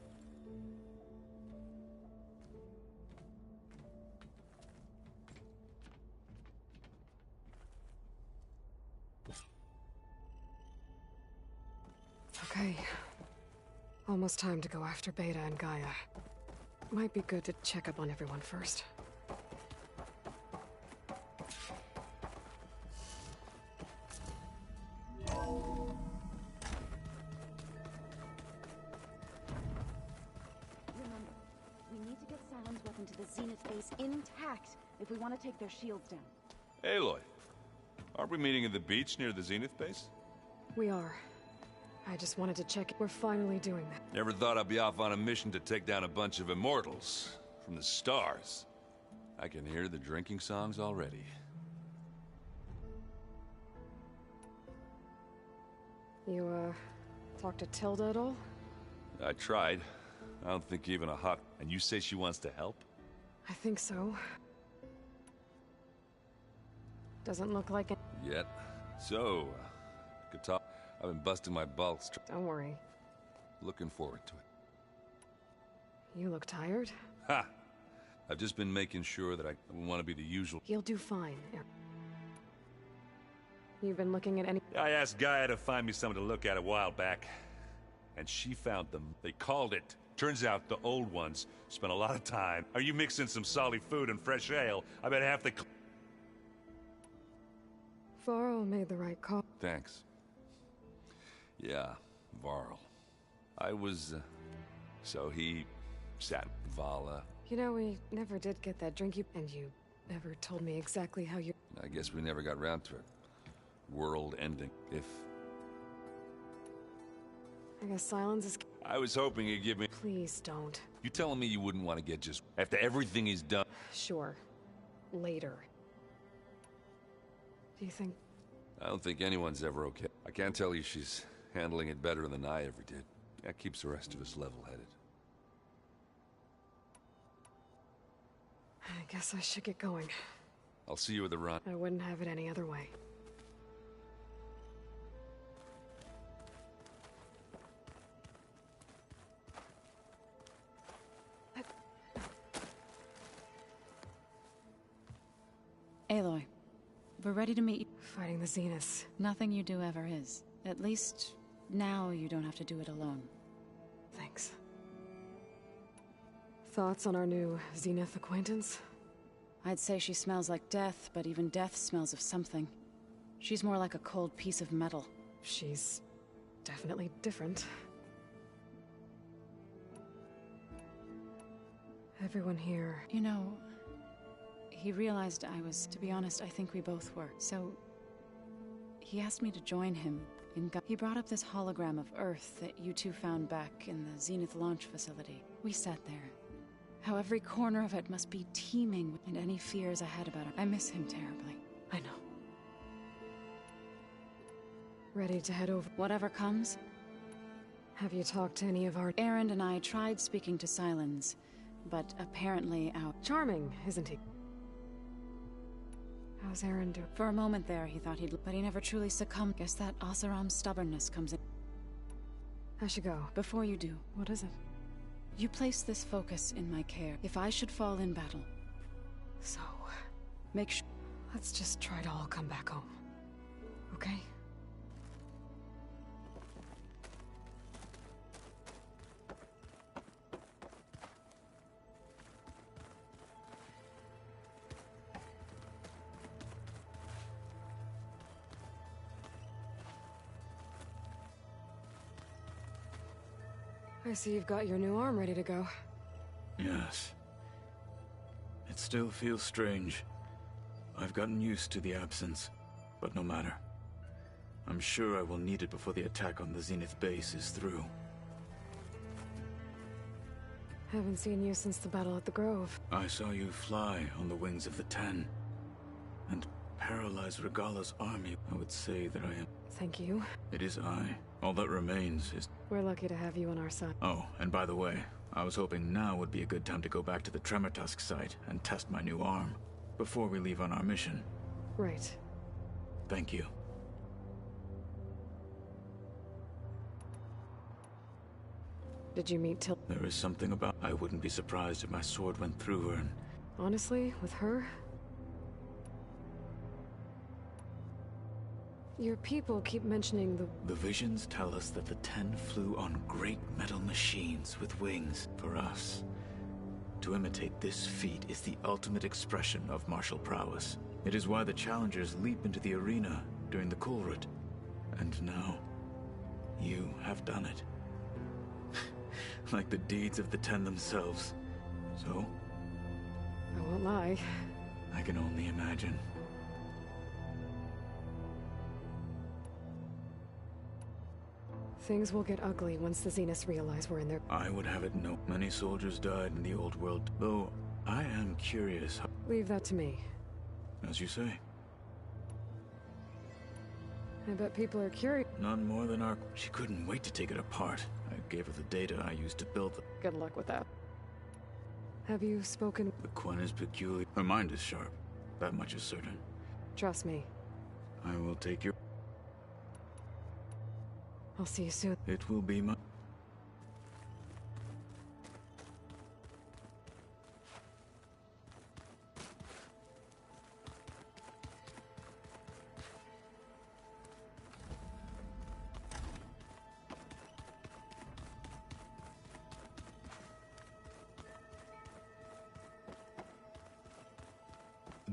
[SPEAKER 2] Okay. Almost time to go after Beta and Gaia. Might be good to check up on everyone first.
[SPEAKER 16] Remember, we need to get Silent's weapon to the Zenith base intact if we want to take their shields down.
[SPEAKER 13] Aloy, aren't we meeting at the beach near the Zenith base?
[SPEAKER 2] We are. I just wanted to check. We're finally doing that.
[SPEAKER 13] Never thought I'd be off on a mission to take down a bunch of immortals from the stars. I can hear the drinking songs already.
[SPEAKER 2] You, talked to Tilda at all?
[SPEAKER 13] I tried. I don't think even a hawk. And you say she wants to help?
[SPEAKER 2] I think so. Doesn't look like it.
[SPEAKER 13] Yet. So, could talk. I've been busting my balls.
[SPEAKER 2] Don't worry.
[SPEAKER 13] Looking forward to it.
[SPEAKER 2] You look tired.
[SPEAKER 13] Ha! I've just been making sure that I wouldn't want to be the usual.
[SPEAKER 2] You'll do fine. You've been looking at any...
[SPEAKER 13] I asked Gaia to find me something to look at a while back. And she found them. They called it. Turns out the old ones spent a lot of time. Are you mixing some solid food and fresh ale? I bet half the...
[SPEAKER 2] Varl made the right call.
[SPEAKER 13] Thanks. Yeah, Varl. I was... so he sat with Vala.
[SPEAKER 2] You know, we never did get that drink you... And you never told me exactly how you...
[SPEAKER 13] I guess we never got round to it. World ending. If...
[SPEAKER 2] I guess silence is...
[SPEAKER 13] I was hoping you'd give me...
[SPEAKER 2] Please don't.
[SPEAKER 13] You telling me you wouldn't want to get just... After everything he's done?
[SPEAKER 2] Sure. Later. Do you think...
[SPEAKER 13] I don't think anyone's ever okay. I can't tell you she's handling it better than I ever did. That keeps the rest of us level-headed.
[SPEAKER 2] I guess I should get going.
[SPEAKER 13] I'll see you at the run.
[SPEAKER 2] I wouldn't have it any other way.
[SPEAKER 16] Aloy, we're ready to meet you.
[SPEAKER 2] Fighting the Zeniths.
[SPEAKER 16] Nothing you do ever is. At least, now you don't have to do it alone.
[SPEAKER 2] Thanks. Thoughts on our new Zenith acquaintance?
[SPEAKER 16] I'd say she smells like death, but even death smells of something. She's more like a cold piece of metal.
[SPEAKER 2] She's definitely different. Everyone here...
[SPEAKER 16] You know, he realized I was, to be honest, I think we both were. So, he asked me to join him in He brought up this hologram of Earth that you two found back in the Zenith launch facility. We sat there. How every corner of it must be teeming, and any fears I had about him. I miss him terribly.
[SPEAKER 2] I know. Ready to head over?
[SPEAKER 16] Whatever comes.
[SPEAKER 2] Have you talked to any of our...
[SPEAKER 16] Erend and I tried speaking to Sylens, but apparently out.
[SPEAKER 2] Charming, isn't he? How's Erend doing?
[SPEAKER 16] For a moment there, he thought he'd... But he never truly succumbed. Guess that Oseram's stubbornness comes in.
[SPEAKER 2] I should go.
[SPEAKER 16] Before you do.
[SPEAKER 2] What is it?
[SPEAKER 16] You place this focus in my care. If I should fall in battle...
[SPEAKER 2] So...
[SPEAKER 16] Make sure...
[SPEAKER 2] Let's just try to all come back home. Okay? I see you've got your new arm ready to go.
[SPEAKER 18] Yes. It still feels strange. I've gotten used to the absence, but no matter. I'm sure I will need it before the attack on the Zenith base is through.
[SPEAKER 2] Haven't seen you since the battle at the Grove.
[SPEAKER 18] I saw you fly on the wings of the Ten, and paralyze Regala's army. I would say that I am...
[SPEAKER 2] Thank you.
[SPEAKER 18] It is I. All that remains is...
[SPEAKER 2] We're lucky to have you on our side.
[SPEAKER 18] Oh, and by the way, I was hoping now would be a good time to go back to the Tremortusk site and test my new arm, before we leave on our mission.
[SPEAKER 2] Right.
[SPEAKER 18] Thank you.
[SPEAKER 2] Did you meet Til...
[SPEAKER 18] There is something about... I wouldn't be surprised if my sword went through her and...
[SPEAKER 2] Honestly, with her... Your people keep mentioning the...
[SPEAKER 18] The visions tell us that the Ten flew on great metal machines with wings for us. To imitate this feat is the ultimate expression of martial prowess. It is why the challengers leap into the arena during the Kulrut. And now, you have done it. Like the deeds of the Ten themselves. So?
[SPEAKER 2] I won't lie.
[SPEAKER 18] I can only imagine.
[SPEAKER 2] Things will get ugly once the Zeniths realize we're in their...
[SPEAKER 18] I would have it no. Many soldiers died in the old world, though I am curious how...
[SPEAKER 2] Leave that to me.
[SPEAKER 18] As you say.
[SPEAKER 2] I bet people are curious.
[SPEAKER 18] None more than our... She couldn't wait to take it apart. I gave her the data I used to build the...
[SPEAKER 2] Good luck with that. Have you spoken?
[SPEAKER 18] The Quen is peculiar. Her mind is sharp. That much is certain.
[SPEAKER 2] Trust me.
[SPEAKER 18] I will take your...
[SPEAKER 2] I'll see you soon.
[SPEAKER 18] It will be my...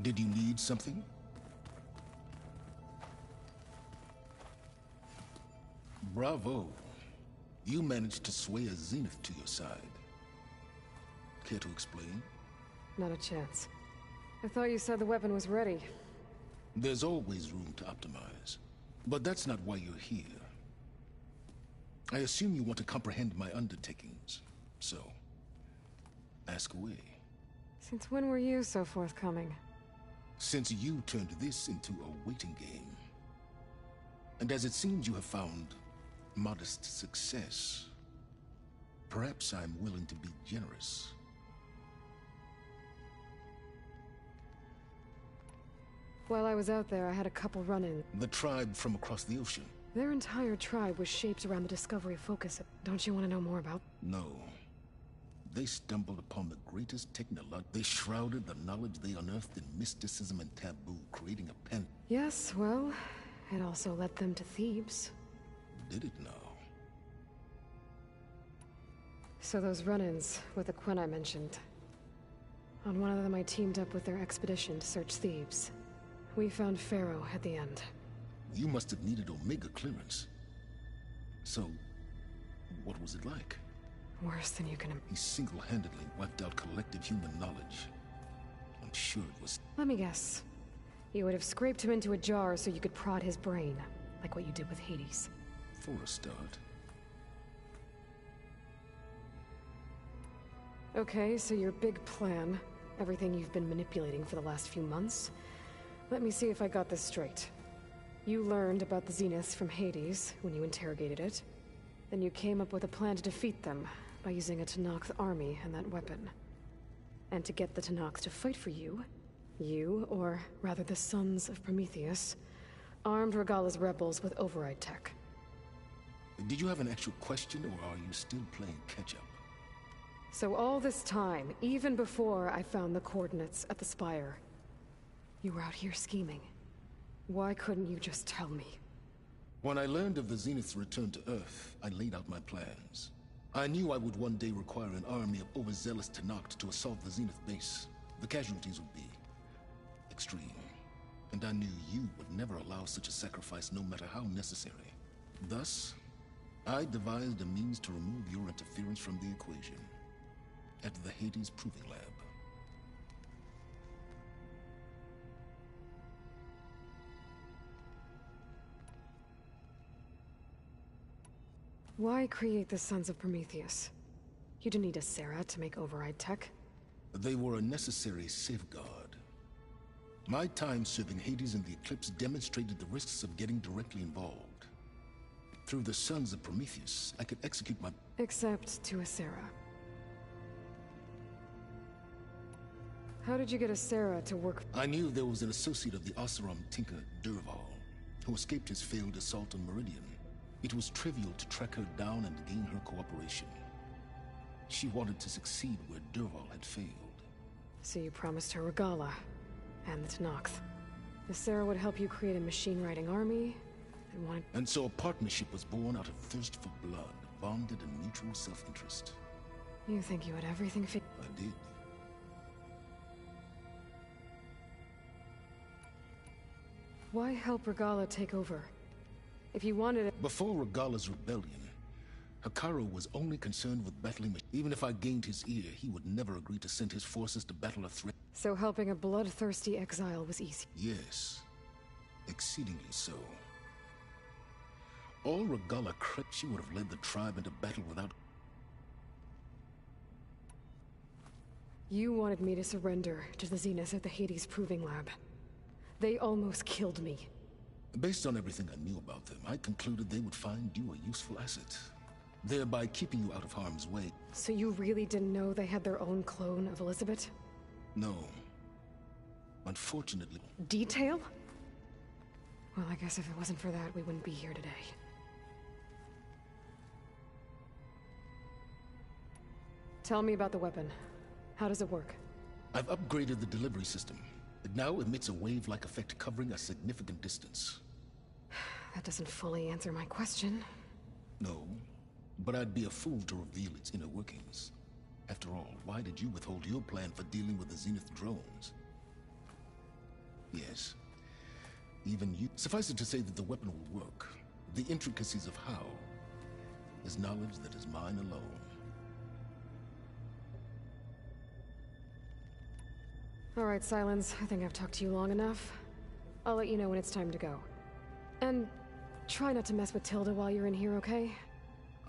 [SPEAKER 14] Did you need something? Bravo. You managed to sway a Zenith to your side. Care to explain?
[SPEAKER 2] Not a chance. I thought you said the weapon was ready.
[SPEAKER 14] There's always room to optimize. But that's not why you're here. I assume you want to comprehend my undertakings. So, ask away.
[SPEAKER 2] Since when were you so forthcoming?
[SPEAKER 14] Since you turned this into a waiting game. And as it seems you have found modest success, perhaps I'm willing to be generous.
[SPEAKER 2] While I was out there, I had a couple run-ins.
[SPEAKER 14] The tribe from across the ocean?
[SPEAKER 2] Their entire tribe was shaped around the Discovery focus. Don't you want to know more about?
[SPEAKER 14] No. They stumbled upon the greatest technology. They shrouded the knowledge they unearthed in mysticism and taboo, creating a pen.
[SPEAKER 2] Yes, well, it also led them to Thebes.
[SPEAKER 14] Did it now?
[SPEAKER 2] So those run-ins with the Quen I mentioned. On one of them I teamed up with their expedition to search Thebes. We found Pharaoh at the end.
[SPEAKER 14] You must have needed Omega clearance. So, what was it like?
[SPEAKER 2] Worse than you can...
[SPEAKER 14] He single-handedly wiped out collective human knowledge. I'm sure it was...
[SPEAKER 2] Let me guess. You would have scraped him into a jar so you could prod his brain, like what you did with Hades.
[SPEAKER 14] For a start.
[SPEAKER 2] Okay, so your big plan, everything you've been manipulating for the last few months. Let me see if I got this straight. You learned about the Zeniths from Hades when you interrogated it. Then you came up with a plan to defeat them by using a Tenakth army and that weapon. And to get the Tenakth to fight for you, or rather the Sons of Prometheus, armed Regalla's rebels with override tech.
[SPEAKER 14] Did you have an actual question, or are you still playing catch-up?
[SPEAKER 2] So all this time, even before I found the coordinates at the Spire, you were out here scheming. Why couldn't you just tell me?
[SPEAKER 14] When I learned of the Zenith's return to Earth, I laid out my plans. I knew I would one day require an army of overzealous Tenakth to assault the Zenith base. The casualties would be extreme. And I knew you would never allow such a sacrifice, no matter how necessary. Thus, I devised a means to remove your interference from the equation. At the Hades Proving Lab.
[SPEAKER 2] Why create the Sons of Prometheus? You didn't need a Sarah to make override tech.
[SPEAKER 14] They were a necessary safeguard. My time serving Hades in the Eclipse demonstrated the risks of getting directly involved. Through the Sons of Prometheus, I could execute my...
[SPEAKER 2] Except to a Sarah. How did you get a Sarah to work?
[SPEAKER 14] I knew there was an associate of the Oseram tinker, Durval, who escaped his failed assault on Meridian. It was trivial to track her down and gain her cooperation. She wanted to succeed where Durval had failed.
[SPEAKER 2] So you promised her Regalla, and the Tenakth. The Sarah would help you create a machine-riding army, and wanted...
[SPEAKER 14] And so a partnership was born out of thirst for blood, bonded in mutual self-interest.
[SPEAKER 2] You think you had everything figured?
[SPEAKER 14] I did.
[SPEAKER 2] Why help Regalla take over? If you wanted it...
[SPEAKER 14] Before Regalla's rebellion, Hikaru was only concerned with battling... Even if I gained his ear, he would never agree to send his forces to battle a threat.
[SPEAKER 2] So helping a bloodthirsty exile was easy?
[SPEAKER 14] Yes. Exceedingly so. All Regalla she would have led the tribe into battle without...
[SPEAKER 2] You wanted me to surrender to the Zenith at the Hades Proving Lab. They almost killed me.
[SPEAKER 14] Based on everything I knew about them, I concluded they would find you a useful asset, thereby keeping you out of harm's way.
[SPEAKER 2] So you really didn't know they had their own clone of Elizabeth?
[SPEAKER 14] No. Unfortunately.
[SPEAKER 2] Detail? Well, I guess if it wasn't for that, we wouldn't be here today. Tell me about the weapon. How does it work?
[SPEAKER 14] I've upgraded the delivery system. It now emits a wave-like effect covering a significant distance.
[SPEAKER 2] That doesn't fully answer my question.
[SPEAKER 14] No, but I'd be a fool to reveal its inner workings. After all, why did you withhold your plan for dealing with the Zenith drones? Yes. Even you. Suffice it to say that the weapon will work. The intricacies of how is knowledge that is mine alone.
[SPEAKER 2] All right, Silence. I think I've talked to you long enough. I'll let you know when it's time to go. And try not to mess with Tilda while you're in here, okay?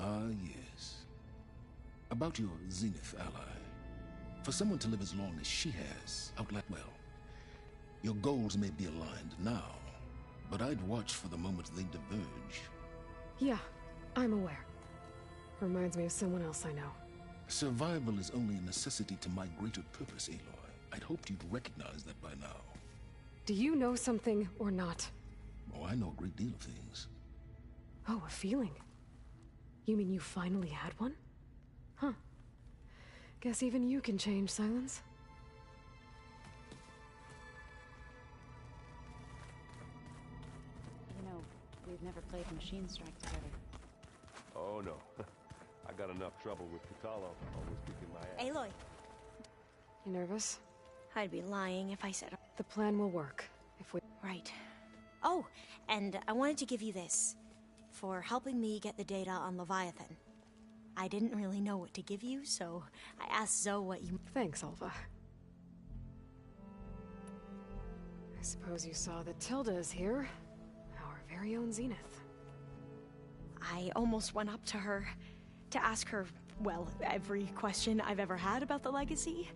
[SPEAKER 14] Yes. About your Zenith ally. For someone to live as long as she has, well, your goals may be aligned now, but I'd watch for the moment they diverge.
[SPEAKER 2] Yeah, I'm aware. Reminds me of someone else I know.
[SPEAKER 14] Survival is only a necessity to my greater purpose, Aloy. I'd hoped you'd recognize that by now.
[SPEAKER 2] Do you know something or not?
[SPEAKER 14] Oh, I know a great deal of things.
[SPEAKER 2] Oh, a feeling. You mean you finally had one? Huh. Guess even you can change, Silence.
[SPEAKER 16] You know, we've never played Machine Strike together.
[SPEAKER 17] Oh no. I got enough trouble with Katalo, always kicking my ass.
[SPEAKER 7] Aloy,
[SPEAKER 2] You nervous?
[SPEAKER 7] I'd be lying if I said...
[SPEAKER 2] The plan will work, if we...
[SPEAKER 7] Right. Oh, and I wanted to give you this. For helping me get the data on Leviathan. I didn't really know what to give you, so I asked Zoe what you...
[SPEAKER 2] Thanks, Alva. I suppose you saw that Tilda is here. Our very own Zenith.
[SPEAKER 7] I almost went up to her to ask her, well, every question I've ever had about the legacy.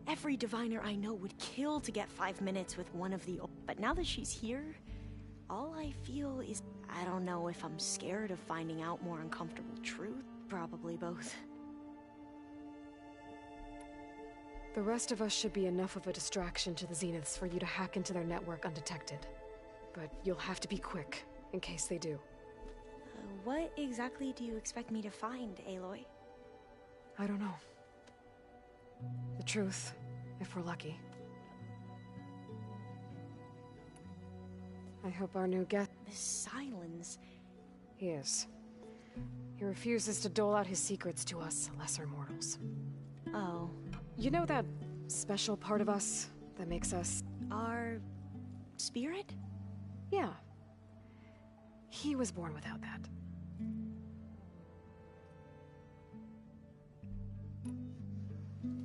[SPEAKER 7] Every diviner I know would kill to get 5 minutes with one of the... But now that she's here, all I feel is... I don't know if I'm scared of finding out more uncomfortable truth. Probably both.
[SPEAKER 2] The rest of us should be enough of a distraction to the Zeniths for you to hack into their network undetected. But you'll have to be quick, in case they do.
[SPEAKER 7] What exactly do you expect me to find, Aloy?
[SPEAKER 2] I don't know. The truth, if we're lucky. I hope our new guest...
[SPEAKER 7] The Silence...
[SPEAKER 2] He is. He refuses to dole out his secrets to us, lesser mortals.
[SPEAKER 7] Oh.
[SPEAKER 2] You know that special part of us that makes us...
[SPEAKER 7] Our... spirit?
[SPEAKER 2] Yeah. He was born without that.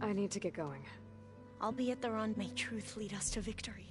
[SPEAKER 2] I need to get going.
[SPEAKER 7] I'll be at the run. May truth lead us to victory.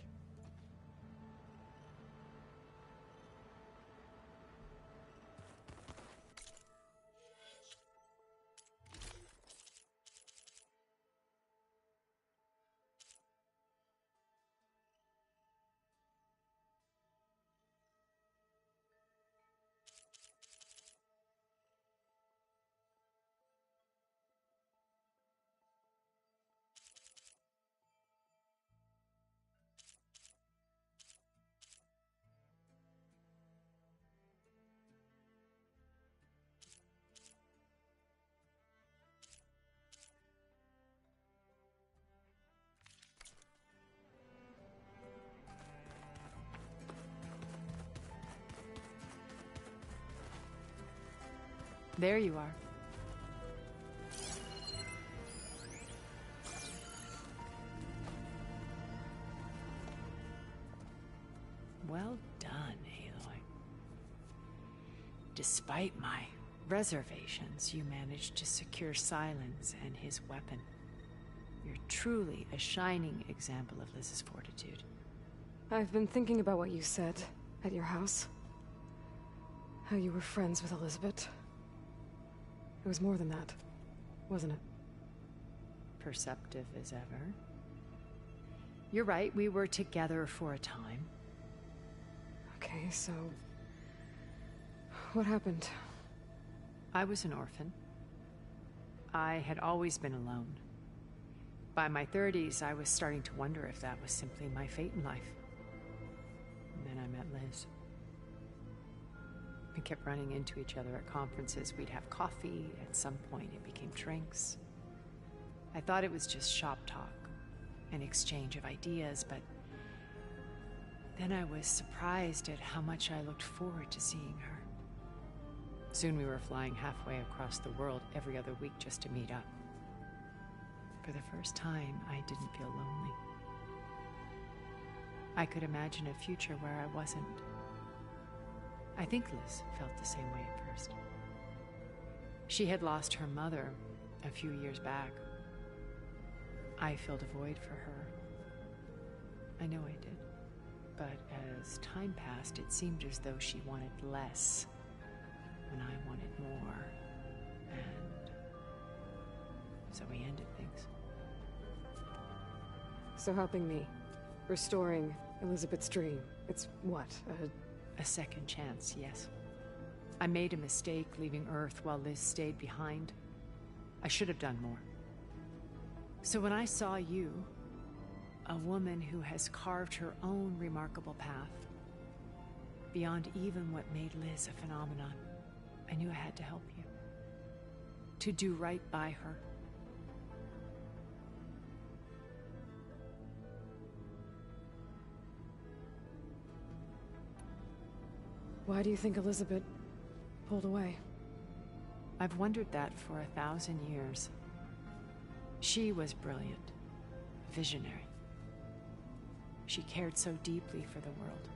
[SPEAKER 15] There you are. Well done, Aloy. Despite my reservations, you managed to secure Silence and his weapon. You're truly a shining example of Liz's fortitude.
[SPEAKER 2] I've been thinking about what you said at your house. How you were friends with Elizabeth. It was more than that, wasn't it?
[SPEAKER 15] Perceptive as ever. You're right, we were together for a time.
[SPEAKER 2] Okay, so... what happened?
[SPEAKER 15] I was an orphan. I had always been alone. By my 30s, I was starting to wonder if that was simply my fate in life. And then I met Liz. We kept running into each other at conferences. We'd have coffee. At some point, it became drinks. I thought it was just shop talk, an exchange of ideas, but then I was surprised at how much I looked forward to seeing her. Soon we were flying halfway across the world every other week just to meet up. For the first time, I didn't feel lonely. I could imagine a future where I wasn't. I think Liz felt the same way at first. She had lost her mother a few years back. I filled a void for her. I know I did. But as time passed, it seemed as though she wanted less when I wanted more. And so we ended things.
[SPEAKER 2] So helping me, restoring Elizabeth's dream, it's what,
[SPEAKER 15] a second chance, yes. I made a mistake leaving Earth while Liz stayed behind. I should have done more. So when I saw you, a woman who has carved her own remarkable path, beyond even what made Liz a phenomenon, I knew I had to help you. To do right by her.
[SPEAKER 2] Why do you think Elizabeth pulled away?
[SPEAKER 15] I've wondered that for 1,000 years. She was brilliant, visionary. She cared so deeply for the world,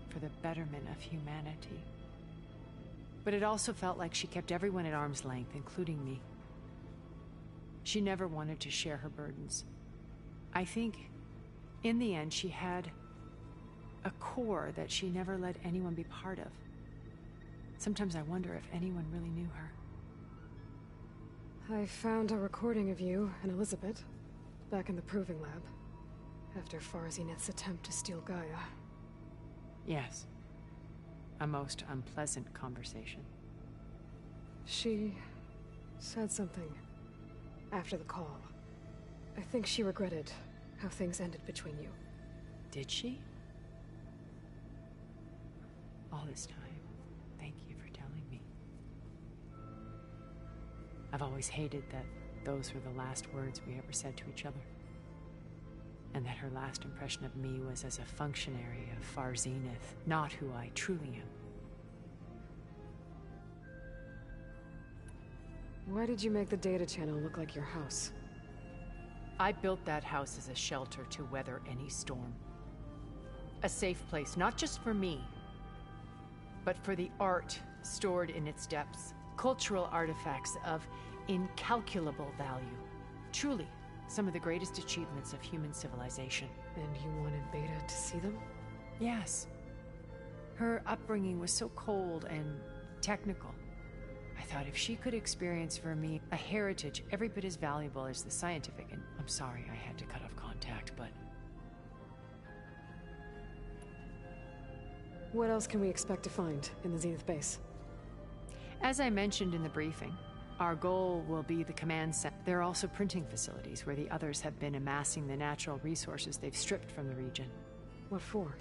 [SPEAKER 15] for the betterment of humanity. But it also felt like she kept everyone at arm's length, including me. She never wanted to share her burdens. I think, in the end, she had a core that she never let anyone be part of. Sometimes I wonder if anyone really knew her.
[SPEAKER 2] I found a recording of you and Elizabeth back in the proving lab after Farzineth's attempt to steal Gaia.
[SPEAKER 15] Yes. A most unpleasant conversation.
[SPEAKER 2] She said something after the call. I think she regretted how things ended between you.
[SPEAKER 15] Did she? All this time, thank you for telling me. I've always hated that those were the last words we ever said to each other. And that her last impression of me was as a functionary of Farzineth, not who I truly am.
[SPEAKER 2] Why did you make the data channel look like your house?
[SPEAKER 15] I built that house as a shelter to weather any storm. A safe place, not just for me, but for the art stored in its depths. Cultural artifacts of incalculable value. Truly, some of the greatest achievements of human civilization.
[SPEAKER 2] And you wanted Beta to see them?
[SPEAKER 15] Yes. Her upbringing was so cold and technical. I thought if she could experience for me a heritage every bit as valuable as the scientific, and I'm sorry I had to cut off contact, but...
[SPEAKER 2] What else can we expect to find in the Zenith base?
[SPEAKER 15] As I mentioned in the briefing, our goal will be the command center. There are also printing facilities where the others have been amassing the natural resources they've stripped from the region.
[SPEAKER 2] What for?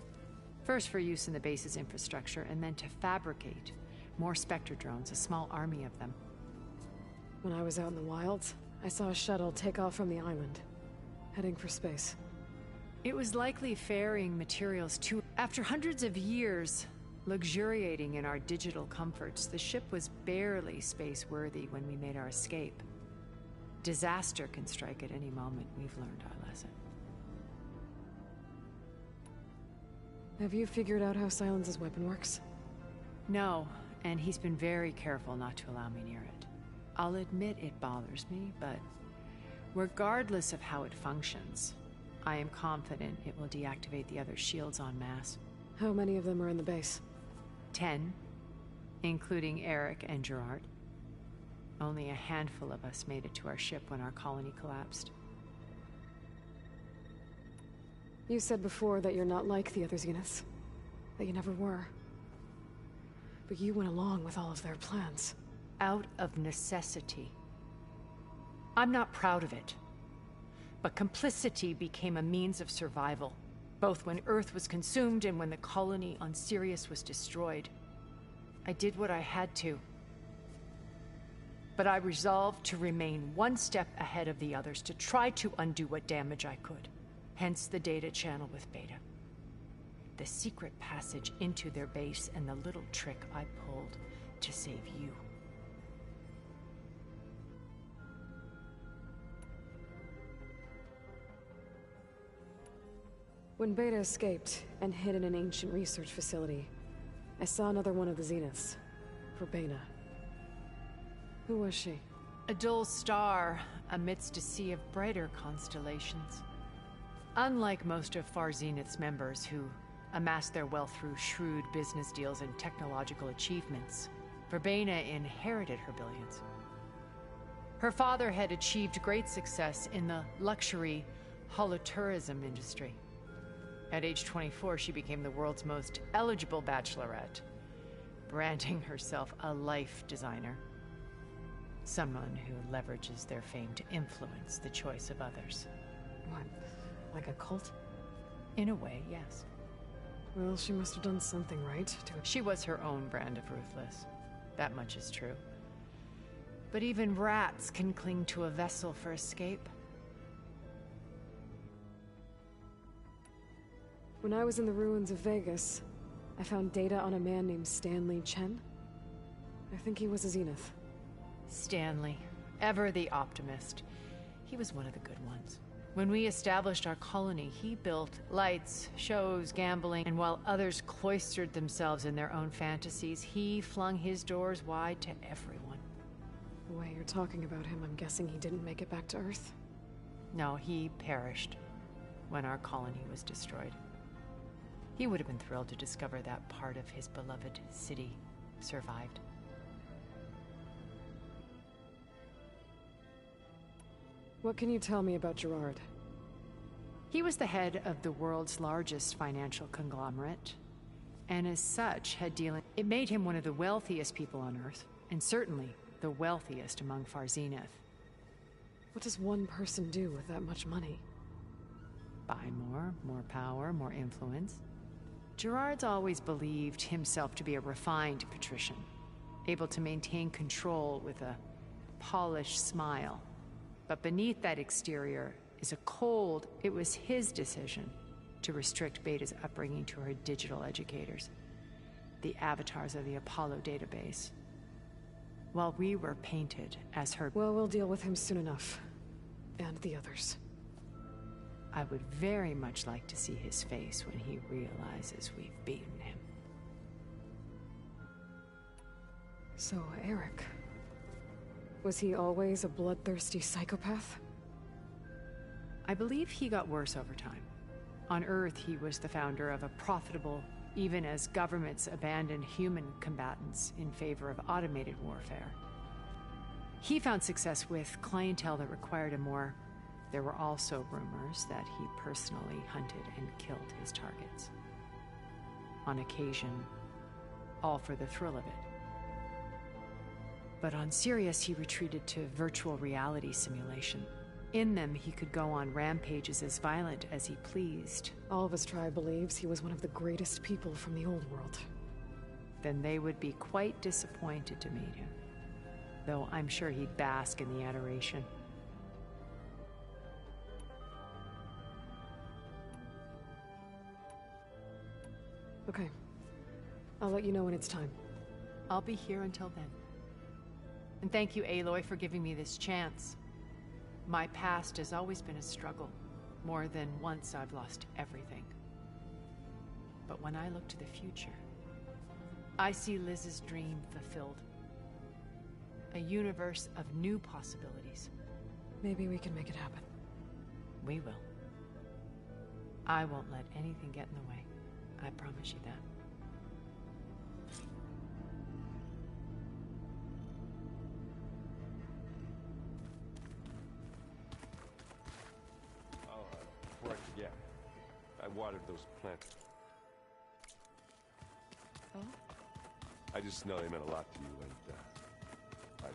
[SPEAKER 15] First for use in the base's infrastructure, and then to fabricate more Spectre drones, a small army of them.
[SPEAKER 2] When I was out in the wilds, I saw a shuttle take off from the island, heading for space.
[SPEAKER 15] It was likely ferrying materials to... After hundreds of years luxuriating in our digital comforts, the ship was barely space-worthy when we made our escape. Disaster can strike at any moment. We've learned our lesson.
[SPEAKER 2] Have you figured out how Silence's weapon works?
[SPEAKER 15] No, and he's been very careful not to allow me near it. I'll admit it bothers me, but regardless of how it functions, I am confident it will deactivate the other shields en masse.
[SPEAKER 2] How many of them are in the base?
[SPEAKER 15] 10, including Eric and Gerard. Only a handful of us made it to our ship when our colony collapsed.
[SPEAKER 2] You said before that you're not like the other Zeniths. that you never were. But you went along with all of their plans.
[SPEAKER 15] Out of necessity. I'm not proud of it. But complicity became a means of survival, both when Earth was consumed and when the colony on Sirius was destroyed. I did what I had to. But I resolved to remain one step ahead of the others, to try to undo what damage I could. Hence the data channel with Beta. The secret passage into their base and the little trick I pulled to save you.
[SPEAKER 2] When Beta escaped and hid in an ancient research facility, I saw another one of the Zeniths. Verbena. Who was she?
[SPEAKER 15] A dull star amidst a sea of brighter constellations. Unlike most of Far Zenith's members who amassed their wealth through shrewd business deals and technological achievements, Verbena inherited her billions. Her father had achieved great success in the luxury holotourism industry. At age 24, she became the world's most eligible bachelorette, branding herself a life designer. Someone who leverages their fame to influence the choice of others.
[SPEAKER 2] What? Like a cult?
[SPEAKER 15] In a way, yes.
[SPEAKER 2] Well, she must have done something right to...
[SPEAKER 15] She was her own brand of ruthless. That much is true. But even rats can cling to a vessel for escape.
[SPEAKER 2] When I was in the ruins of Vegas, I found data on a man named Stanley Chen. I think he was a Zenith.
[SPEAKER 15] Stanley, ever the optimist. He was one of the good ones. When we established our colony, he built lights, shows, gambling, and while others cloistered themselves in their own fantasies, he flung his doors wide to everyone.
[SPEAKER 2] The way you're talking about him, I'm guessing he didn't make it back to Earth?
[SPEAKER 15] No, he perished when our colony was destroyed. He would have been thrilled to discover that part of his beloved city survived.
[SPEAKER 2] What can you tell me about Gerard?
[SPEAKER 15] He was the head of the world's largest financial conglomerate, and as such had dealing... It made him one of the wealthiest people on Earth, and certainly the wealthiest among Far Zenith.
[SPEAKER 2] What does one person do with that much money?
[SPEAKER 15] Buy more power, more influence. Gerard's always believed himself to be a refined patrician, able to maintain control with a polished smile. But beneath that exterior is a cold... It was his decision to restrict Beta's upbringing to her digital educators, the avatars of the Apollo database, while we were painted as her...
[SPEAKER 2] Well, we'll deal with him soon enough. And the others.
[SPEAKER 15] I would very much like to see his face when he realizes we've beaten him.
[SPEAKER 2] So, Eric... was he always a bloodthirsty psychopath?
[SPEAKER 15] I believe he got worse over time. On Earth, he was the founder of a profitable, even as governments abandoned human combatants in favor of automated warfare. He found success with clientele that required him more. There were also rumors that he personally hunted and killed his targets. On occasion, all for the thrill of it. But on Sirius, he retreated to virtual reality simulation. In them, he could go on rampages as violent as he pleased.
[SPEAKER 2] All of his tribe believes he was one of the greatest people from the old world.
[SPEAKER 15] Then they would be quite disappointed to meet him. Though I'm sure he'd bask in the adoration.
[SPEAKER 2] Okay. I'll let you know when it's time.
[SPEAKER 15] I'll be here until then. And thank you, Aloy, for giving me this chance. My past has always been a struggle. More than once I've lost everything. But when I look to the future, I see Liz's dream fulfilled. A universe of new possibilities.
[SPEAKER 2] Maybe we can make it happen.
[SPEAKER 15] We will. I won't let anything get in the way. I promise you that.
[SPEAKER 17] Before I forget, I watered those plants. just know they meant a lot to you, and well.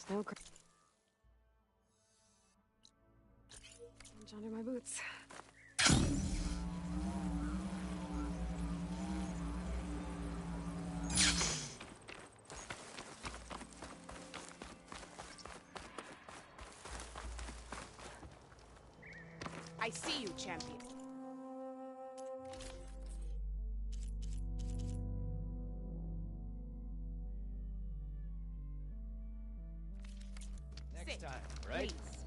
[SPEAKER 2] No cr- Punch under my boots.
[SPEAKER 19] I see you, champion.
[SPEAKER 5] Next time, right?
[SPEAKER 19] Please.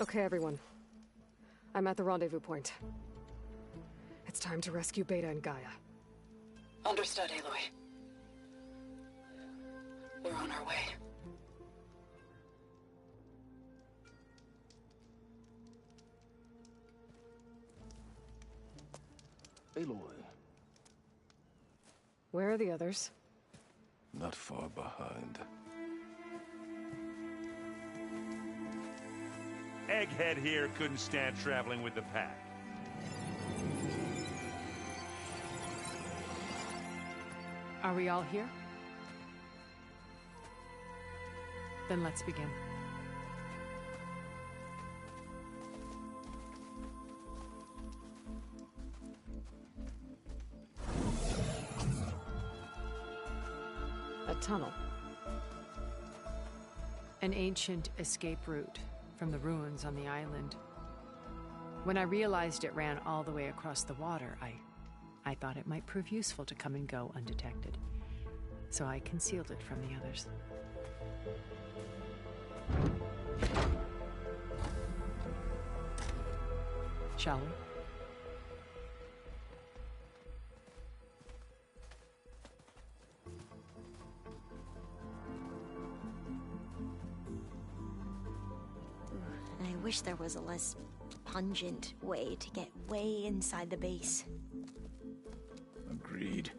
[SPEAKER 2] Okay, everyone. I'm at the rendezvous point. It's time to rescue Beta and Gaia.
[SPEAKER 20] Understood, Aloy. We're on our way.
[SPEAKER 14] Aloy.
[SPEAKER 2] Where are the others?
[SPEAKER 14] Not far behind.
[SPEAKER 13] Egghead here couldn't stand traveling with the pack.
[SPEAKER 15] Are we all here? Then let's begin.
[SPEAKER 2] A tunnel.
[SPEAKER 15] An ancient escape route from the ruins on the island. When I realized it ran all the way across the water, I thought it might prove useful to come and go undetected. So I concealed it from the others. Shall we?
[SPEAKER 7] I wish there was a less pungent way to get way inside the base.
[SPEAKER 18] Agreed.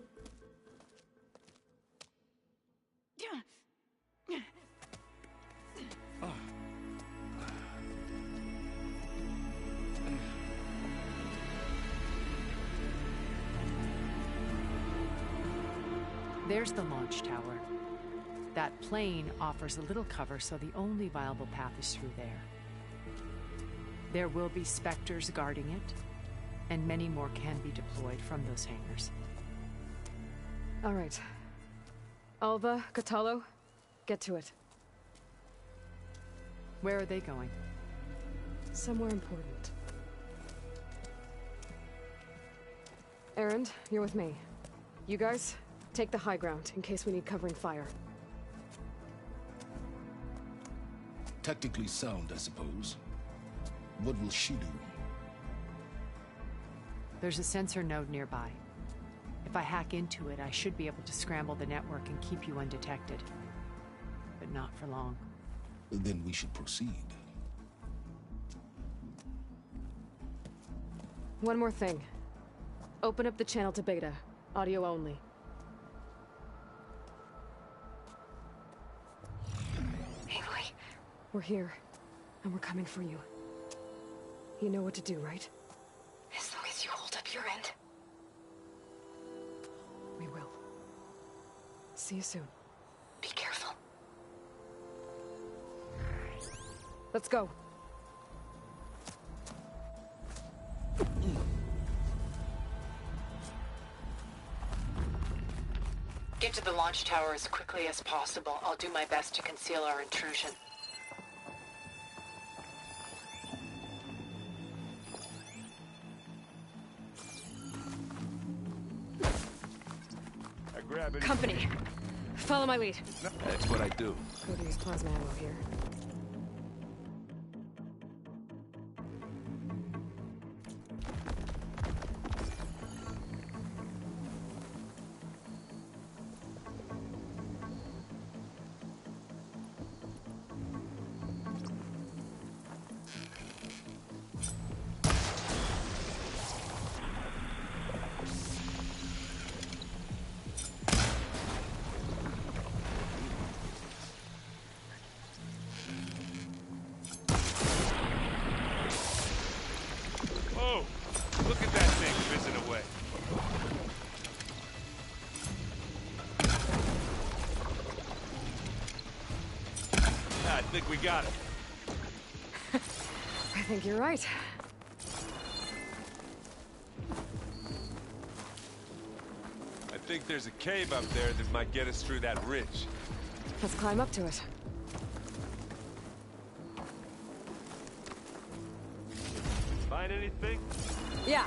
[SPEAKER 15] There's the launch tower. That plane offers a little cover, so the only viable path is through there. There will be Spectres guarding it, and many more can be deployed from those hangars.
[SPEAKER 2] All right. Alva, Catalo, get to it.
[SPEAKER 15] Where are they going?
[SPEAKER 2] Somewhere important. Erend, you're with me. You guys, take the high ground in case we need covering fire.
[SPEAKER 14] Tactically sound, I suppose. What will she do?
[SPEAKER 15] There's a sensor node nearby. If I hack into it, I should be able to scramble the network and keep you undetected. But not for long.
[SPEAKER 14] Then we should proceed.
[SPEAKER 2] One more thing. Open up the channel to Beta. Audio only.
[SPEAKER 20] Aloy.
[SPEAKER 2] We're here, and we're coming for you. You know what to do, right?
[SPEAKER 20] As long as you hold up your end.
[SPEAKER 2] We will. See you soon.
[SPEAKER 20] Be careful.
[SPEAKER 2] Let's go.
[SPEAKER 20] Get to the launch tower as quickly as possible. I'll do my best to conceal our intrusion.
[SPEAKER 2] Company. Follow my lead.
[SPEAKER 17] That's what I do.
[SPEAKER 2] Go to use plasma ammo here.
[SPEAKER 13] Look at that thing fizzing away. I think we got it.
[SPEAKER 2] I think you're right.
[SPEAKER 13] I think there's a cave up there that might get us through that ridge.
[SPEAKER 2] Let's climb up to it.
[SPEAKER 13] Find anything?
[SPEAKER 2] Yeah.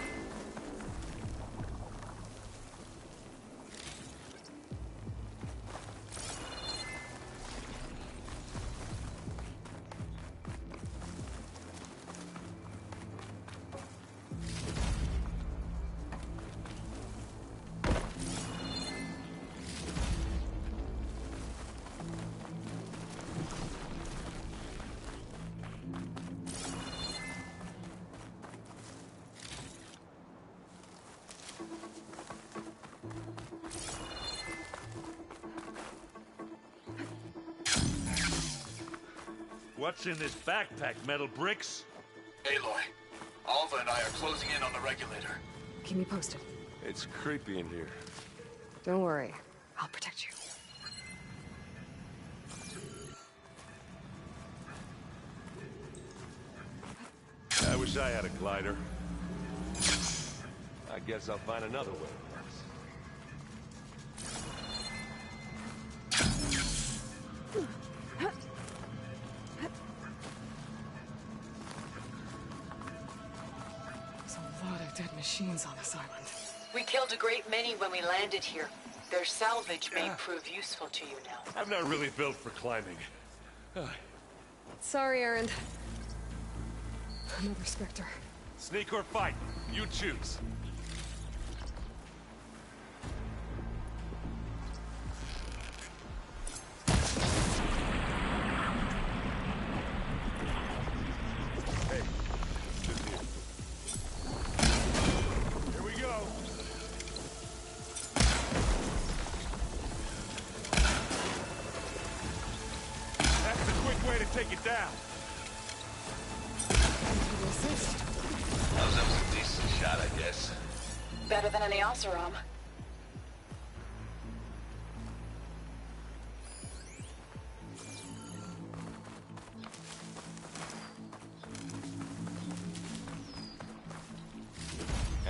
[SPEAKER 13] What's in this backpack, metal bricks?
[SPEAKER 11] Aloy, Alva and I are closing in on the regulator.
[SPEAKER 2] Keep me posted.
[SPEAKER 17] It's creepy in here.
[SPEAKER 2] Don't worry. I'll protect you.
[SPEAKER 13] I wish I had a glider.
[SPEAKER 17] I guess I'll find another way.
[SPEAKER 2] Dead machines on this island.
[SPEAKER 20] We killed a great many when we landed here. Their salvage may prove useful to you now.
[SPEAKER 13] I'm not really built for climbing.
[SPEAKER 2] Sorry, Erend. Another Spectre.
[SPEAKER 13] Sneak or fight, you choose. Hey, just here. Here we go. That's the quick way to take it down.
[SPEAKER 11] That was a decent shot, I guess.
[SPEAKER 20] Better than any Oseram.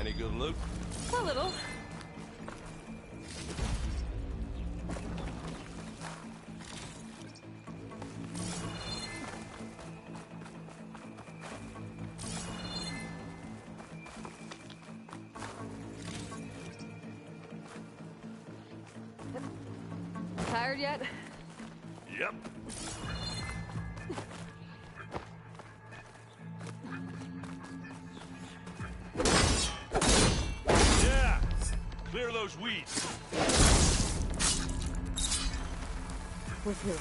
[SPEAKER 13] Any good loot?
[SPEAKER 2] A little. Tired yet?
[SPEAKER 13] Yep. Yeah! Clear those weeds.
[SPEAKER 2] With who?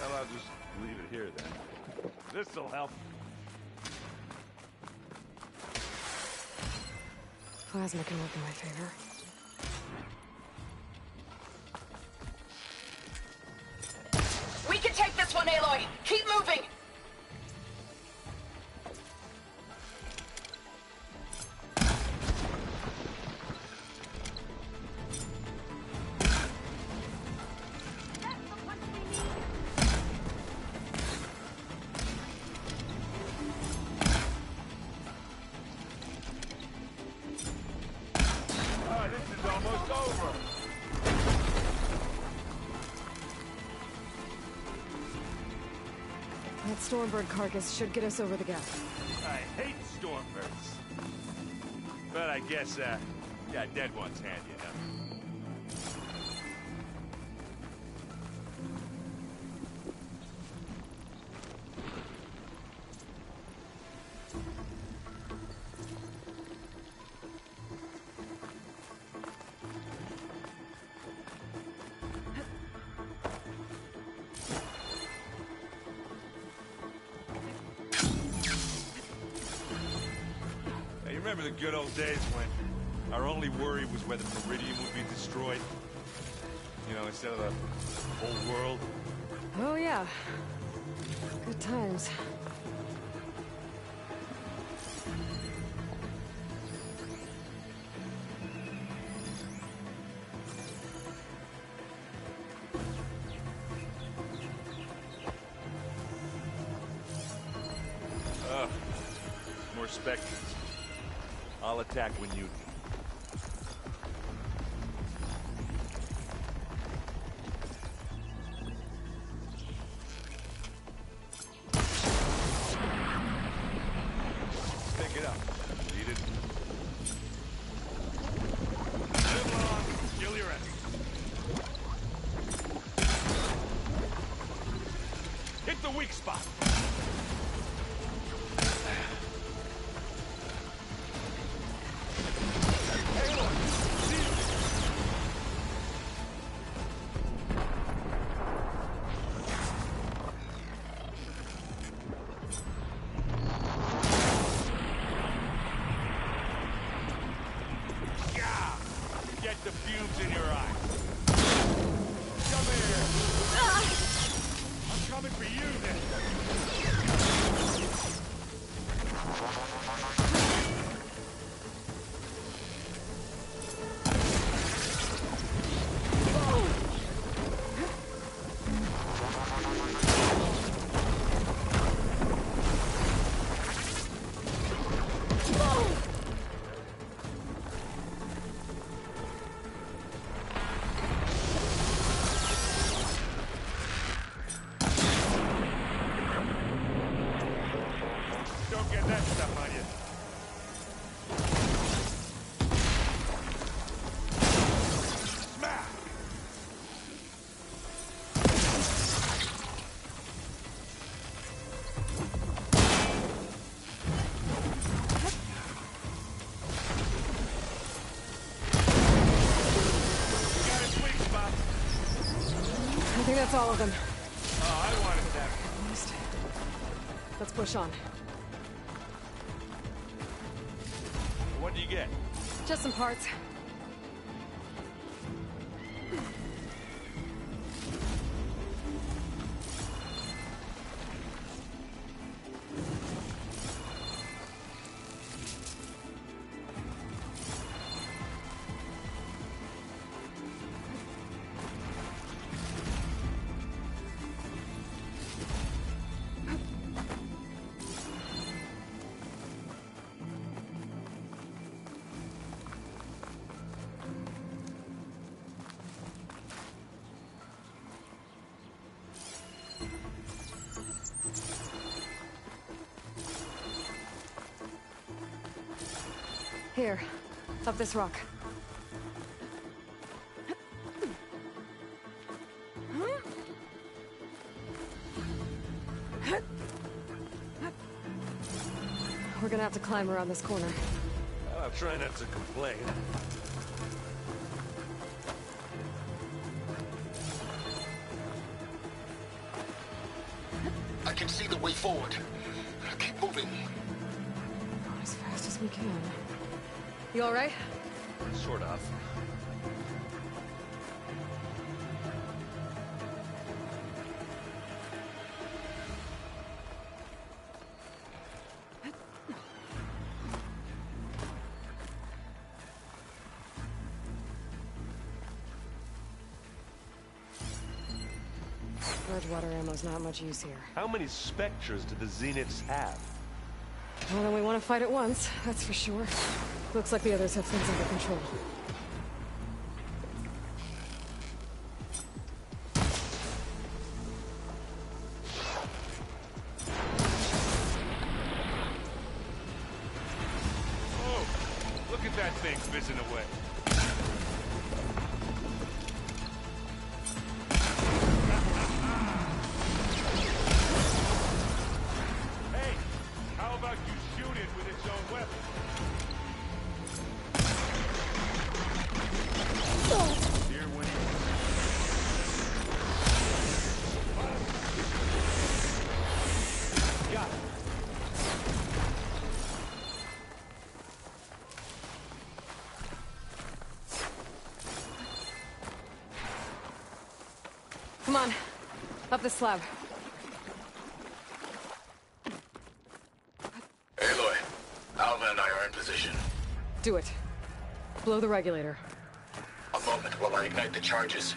[SPEAKER 13] Well, I'll just leave it here then. This'll help.
[SPEAKER 2] Plasma can work in my favor.
[SPEAKER 20] We can take this one, Aloy! Keep moving!
[SPEAKER 13] This is almost over.
[SPEAKER 2] That Stormbird carcass should get us over the gap.
[SPEAKER 13] I hate Stormbirds. But I guess, yeah, dead one's handy enough. Remember the good old days when our only worry was whether Meridian would be destroyed? You know, instead of the whole world?
[SPEAKER 2] Oh, yeah. Good times.
[SPEAKER 13] Ugh. More specters. I'll attack when you do. Pick it up. Need it. Live long, kill your enemy. Hit the weak spot. Get the fumes in your eyes. Come here. I'm coming for you then. Don't get that stuff on you. Smack! Got a sweet spot.
[SPEAKER 2] I think that's all of them.
[SPEAKER 13] Oh, I wanted that.
[SPEAKER 2] Let's push on.
[SPEAKER 13] What do you get?
[SPEAKER 2] Just some parts. Here, up this rock. We're gonna have to climb around this corner.
[SPEAKER 13] I'll try not to complain.
[SPEAKER 14] I can see the way forward. Keep moving.
[SPEAKER 2] As fast as we can. You all right?
[SPEAKER 13] Sort of.
[SPEAKER 2] Water ammo's not much use here.
[SPEAKER 13] How many Spectres do the Zeniths have?
[SPEAKER 2] More than we want to fight at once, that's for sure. Looks like the others have things under control.
[SPEAKER 13] Oh, look at that thing fizzing away.
[SPEAKER 2] Come on, up the slab.
[SPEAKER 14] Aloy, Alva and I are in position.
[SPEAKER 2] Do it. Blow the regulator.
[SPEAKER 14] A moment while I ignite the charges.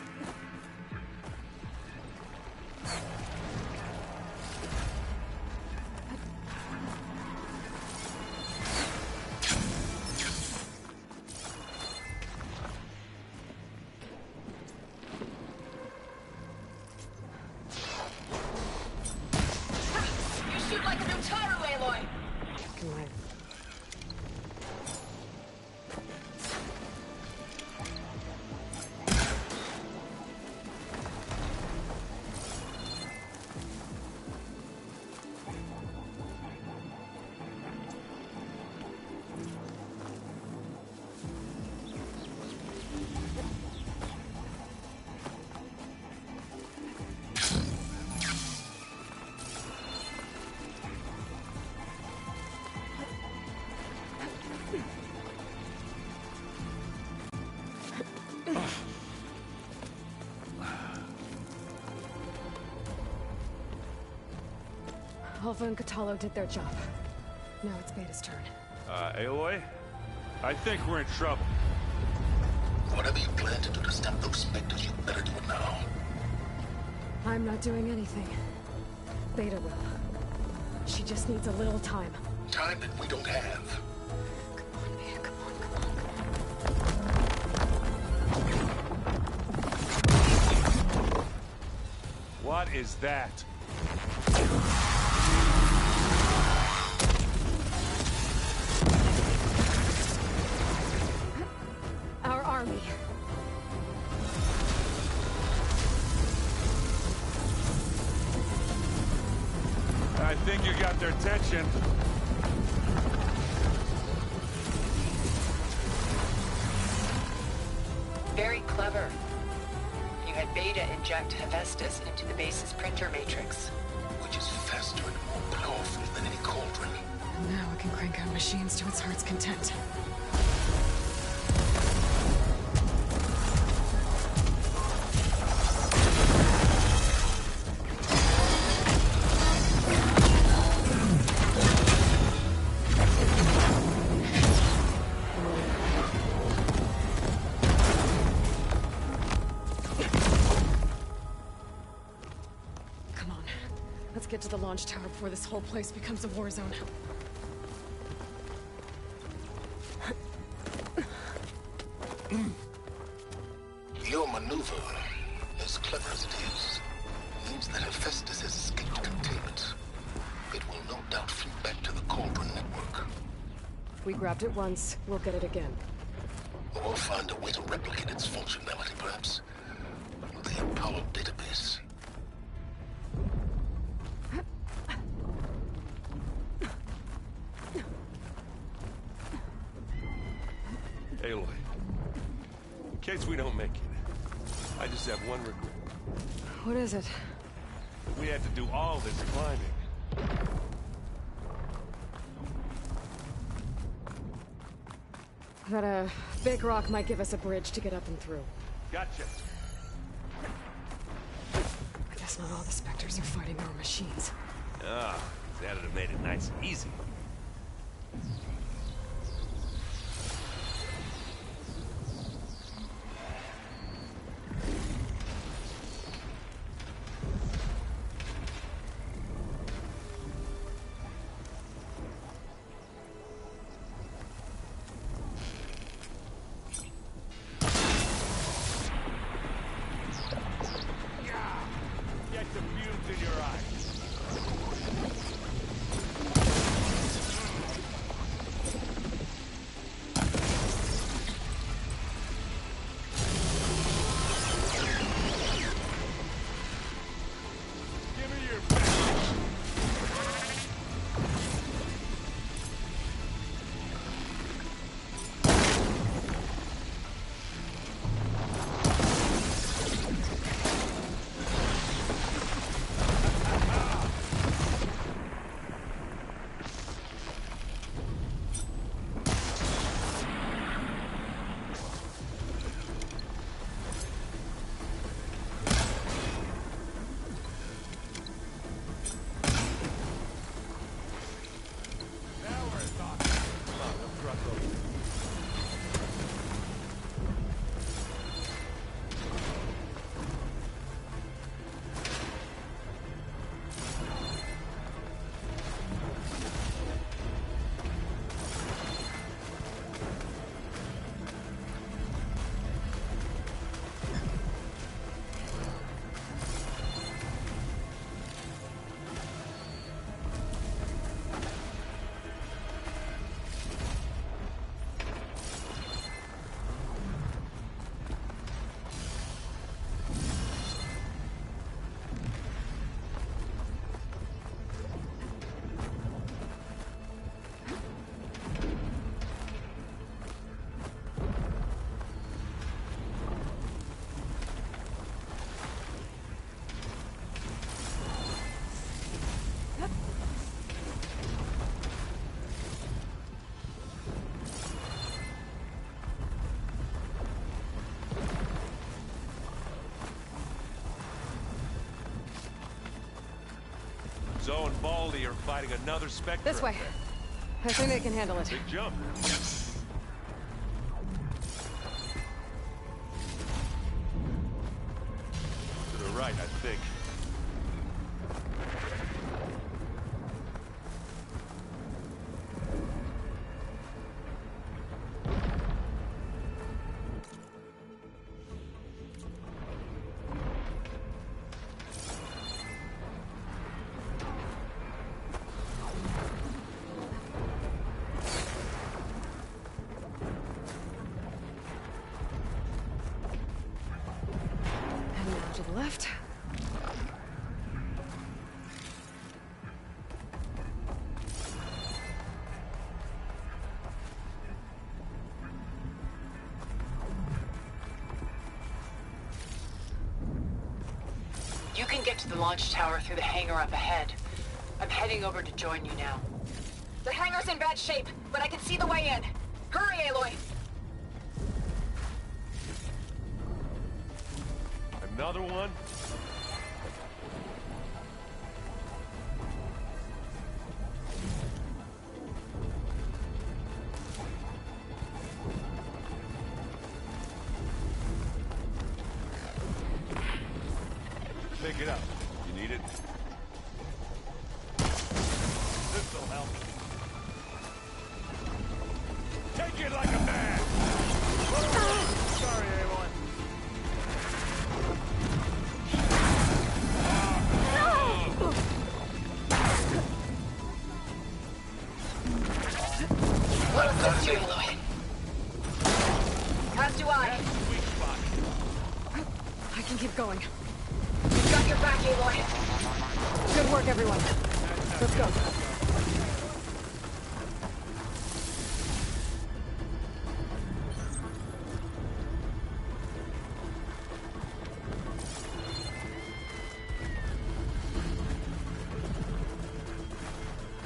[SPEAKER 2] Alpha and Catalo did their job. Now it's Beta's turn.
[SPEAKER 13] Aloy? I think we're in trouble.
[SPEAKER 14] Whatever you plan to do to stop those Spectres, you better do it now.
[SPEAKER 2] I'm not doing anything. Beta will. She just needs a little time.
[SPEAKER 14] Time that we don't have.
[SPEAKER 2] Come on, Beta, come on.
[SPEAKER 13] What is that?
[SPEAKER 2] Our army.
[SPEAKER 13] I think you got their attention.
[SPEAKER 20] Very clever. You had Beta inject Hephaestus into the base's printer matrix.
[SPEAKER 14] Which is faster and more powerful than any cauldron.
[SPEAKER 2] Now it can crank out machines to its heart's content. Get to the launch tower before this whole place becomes a war zone.
[SPEAKER 14] Your maneuver, as clever as it is, means that Hephaestus has escaped containment. It will no doubt flee back to the Cauldron network.
[SPEAKER 2] We grabbed it once, we'll get it again.
[SPEAKER 14] Or we'll find a way to replicate its functionality, perhaps. The Apollo database.
[SPEAKER 17] Aloy, in case we don't make it, I just have one regret.
[SPEAKER 2] What is it?
[SPEAKER 17] We had to do all this climbing.
[SPEAKER 2] That a big rock might give us a bridge to get up and through.
[SPEAKER 17] Gotcha.
[SPEAKER 2] I guess not all the Spectres are fighting our machines.
[SPEAKER 17] Ah, that'd have made it nice and easy. Zoe and Baldy are fighting another Spectre.
[SPEAKER 2] This way. I think they can handle it.
[SPEAKER 17] Big jump. To the right, I think.
[SPEAKER 2] To the left.
[SPEAKER 20] You can get to the launch tower through the hangar up ahead. I'm heading over to join you now.
[SPEAKER 1] The hangar's in bad shape, but I can see the way in. Hurry, Aloy!
[SPEAKER 17] Another one? Pick it up. You need it? This'll help. Take it like a man! Sorry, everyone.
[SPEAKER 20] you, Aloy. As do I.
[SPEAKER 2] I can keep going.
[SPEAKER 20] We've got your back, Aloy.
[SPEAKER 2] Good work, everyone. Let's go.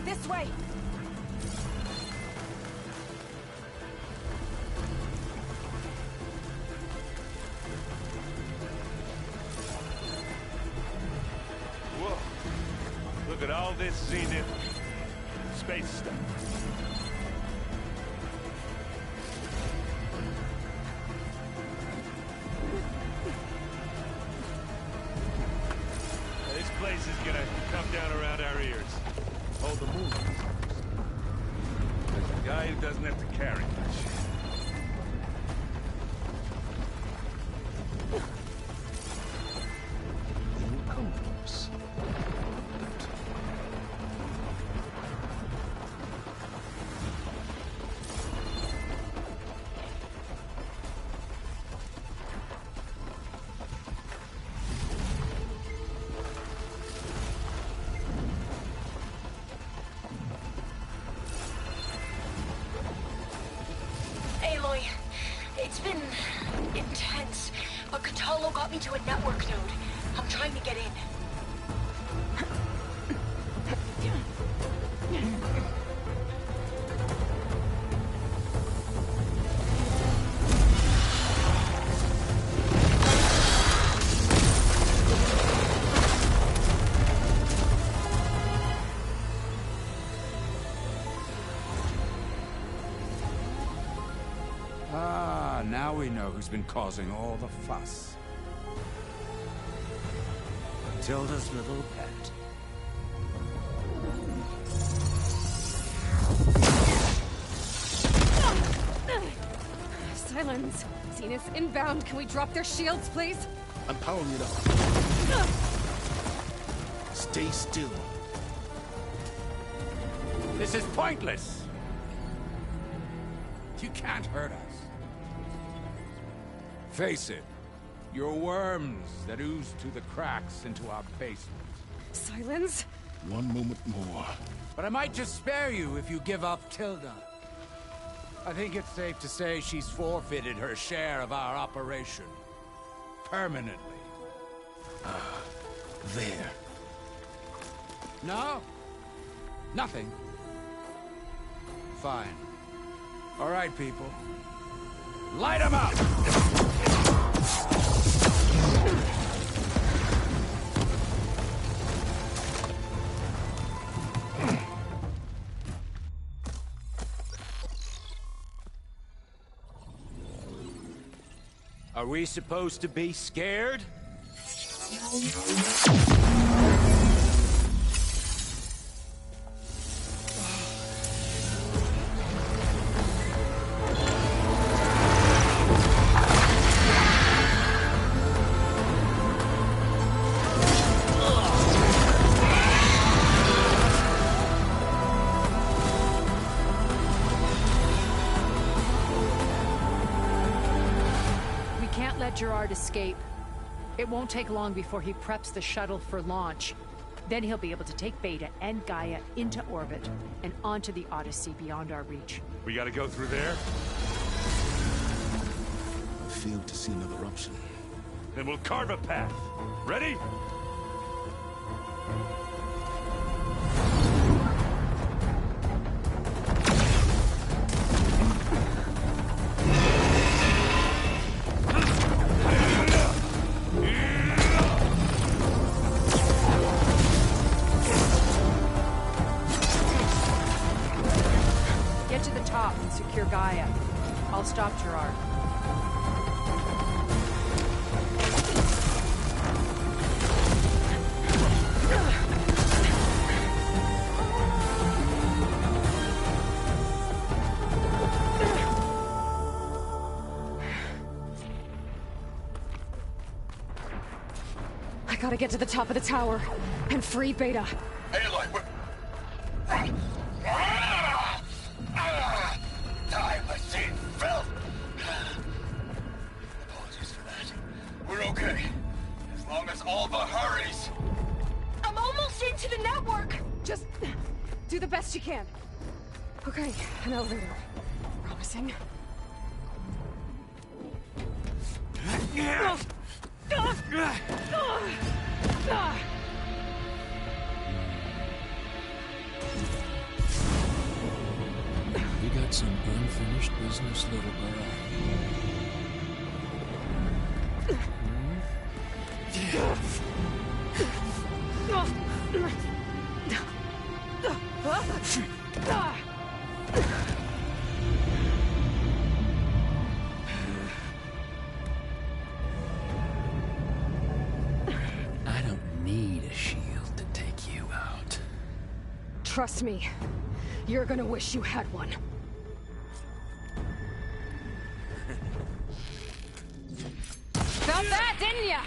[SPEAKER 6] This way!
[SPEAKER 13] Whoa. Look at all this Zenith space stuff. This place is gonna come down around our ears. Hold the moon. There's a guy who doesn't have to carry much.
[SPEAKER 14] Newcomers.
[SPEAKER 7] Aloy, it's been intense, but Catalo got me to a network node. I'm trying to get in.
[SPEAKER 21] Ah, now we know who's been causing all the fuss. Matilda's little pet.
[SPEAKER 2] Silence. Zenith inbound. Can we drop their shields, please?
[SPEAKER 14] I'm powering it up. Stay still.
[SPEAKER 21] This is pointless! You can't hurt us. Face it, you're worms that ooze through the cracks into our basement.
[SPEAKER 2] Silence?
[SPEAKER 14] One moment more.
[SPEAKER 21] But I might just spare you if you give up Tilda. I think it's safe to say she's forfeited her share of our operation. Permanently.
[SPEAKER 14] There.
[SPEAKER 21] No? Nothing? Fine. All right, people. Light 'em up! Are we supposed to be scared?
[SPEAKER 15] Gerard escape. It won't take long before he preps the shuttle for launch. Then he'll be able to take Beta and Gaia into orbit and onto the Odyssey beyond our reach.
[SPEAKER 13] We gotta go through there?
[SPEAKER 14] I fail to see another option.
[SPEAKER 13] Then we'll carve a path. Ready?
[SPEAKER 15] Get to the top and secure Gaia. I'll stop Gerard.
[SPEAKER 2] I gotta get to the top of the tower and free Beta.
[SPEAKER 10] Aloy, time.
[SPEAKER 11] all the hurries!
[SPEAKER 7] I'm almost into the network!
[SPEAKER 2] Just do the best you can. Okay, an elevator. Promising.
[SPEAKER 14] You got some unfinished business, little girl. I don't need a shield to take you out.
[SPEAKER 2] Trust me, you're gonna wish you had one. Felt that, didn't ya?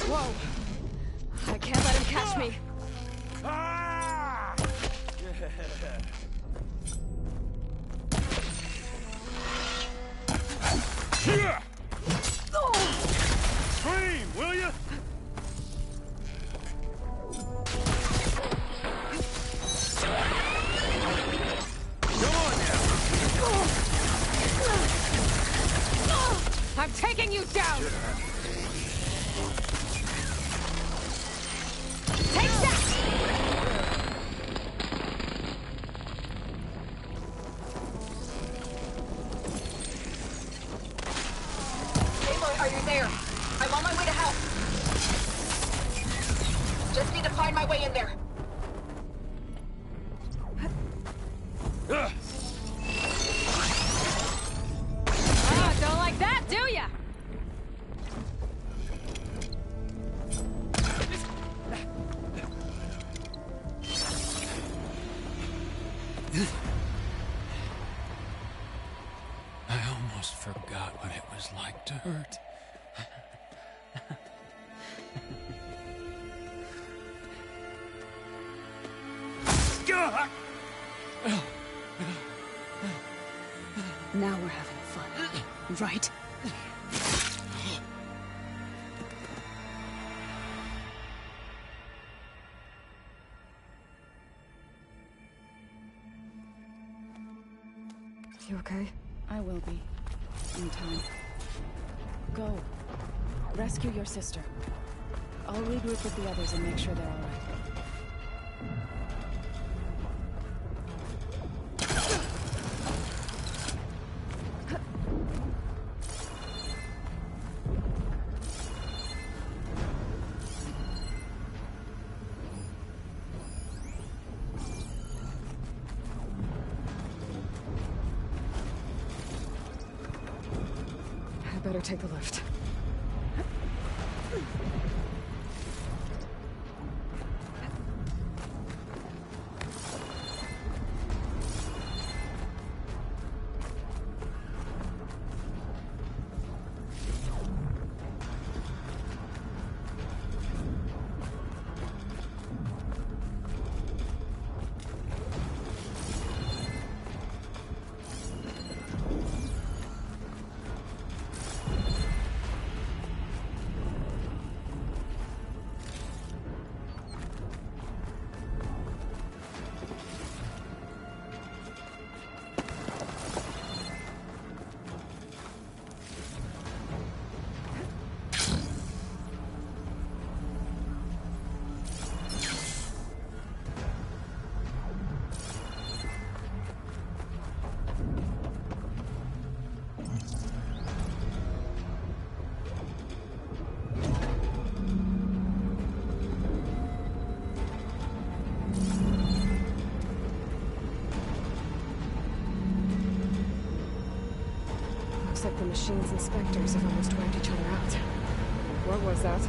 [SPEAKER 2] Whoa! I can't let him catch me.
[SPEAKER 13] Scream, will you? Come on now.
[SPEAKER 2] I'm taking you down. Take that!
[SPEAKER 20] Aloy, are you there? I'm on my way to help. Just need to find my way in there.
[SPEAKER 2] Ah, don't like that, do ya?
[SPEAKER 14] I almost forgot what it was like to hurt.
[SPEAKER 2] Now we're having fun, right? You okay?
[SPEAKER 16] I will be. In time. Go. Rescue your sister. I'll regroup with the others and make sure they're all right.
[SPEAKER 2] I better take the lift. Looks like the machine's inspectors have almost wiped each other out. What was that?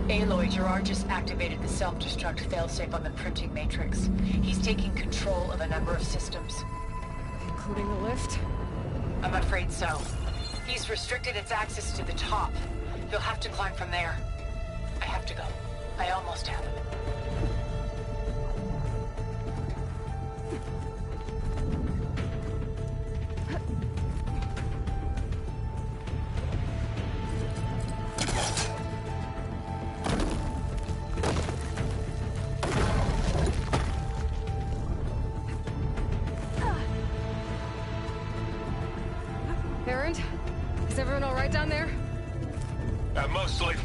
[SPEAKER 20] Aloy, Gerard just activated the self-destruct failsafe on the printing matrix. He's taking control of a number of systems.
[SPEAKER 2] Including the lift?
[SPEAKER 20] I'm afraid so. He's restricted its access to the top. You'll have to climb from there. I have to go. I almost have him.
[SPEAKER 2] Erend? Is everyone all right down there?
[SPEAKER 13] Mostly.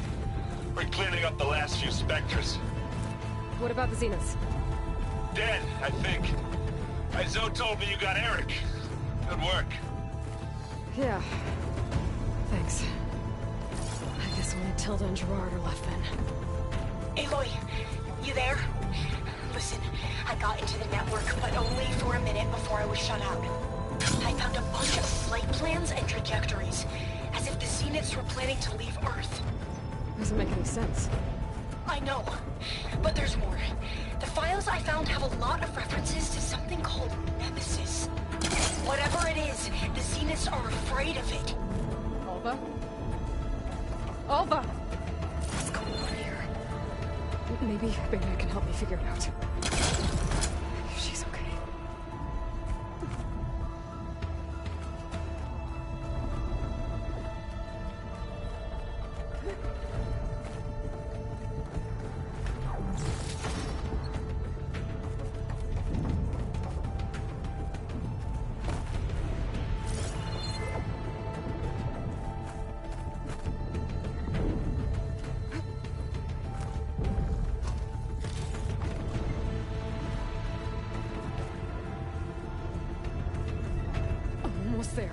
[SPEAKER 13] We're cleaning up the last few specters.
[SPEAKER 2] What about the Zeniths?
[SPEAKER 13] Dead, I think. Zoe told me you got Eric. Good work.
[SPEAKER 2] Yeah. Thanks. I guess only Tilda and Gerard are left then.
[SPEAKER 7] Aloy, you there? Listen, I got into the network, but only for a minute before I was shut out. I found a bunch of flight plans and trajectories, as if the Zeniths were planning to leave Earth.
[SPEAKER 2] Doesn't make any sense.
[SPEAKER 7] I know, but there's more. The files I found have a lot of references to something called Nemesis. Whatever it is, the Zeniths are afraid of it.
[SPEAKER 2] Alva? Alva! What's going on here? Maybe Beta can help me figure it out. If she's okay. Almost there.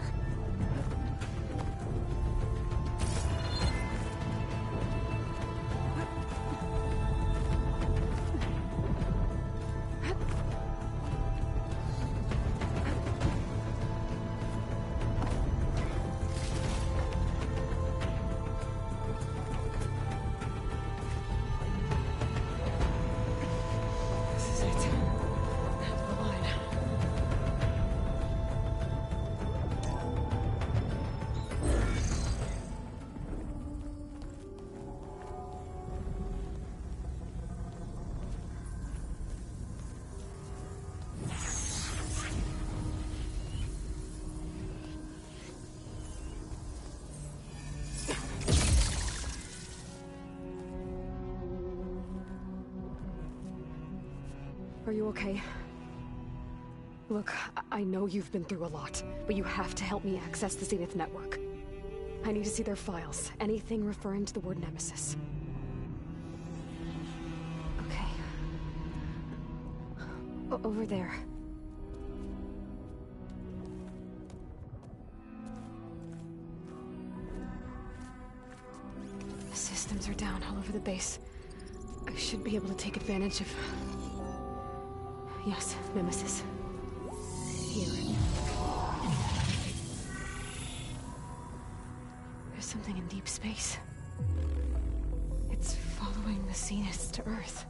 [SPEAKER 2] This is it. End of the line. Are you okay? Look, I know you've been through a lot, but you have to help me access the Zenith network. I need to see their files, anything referring to the word Nemesis. Okay. Over there. The systems are down all over the base. I should be able to take advantage of... Yes, Nemesis. Here. There's something in deep space. It's following the Zeniths to Earth.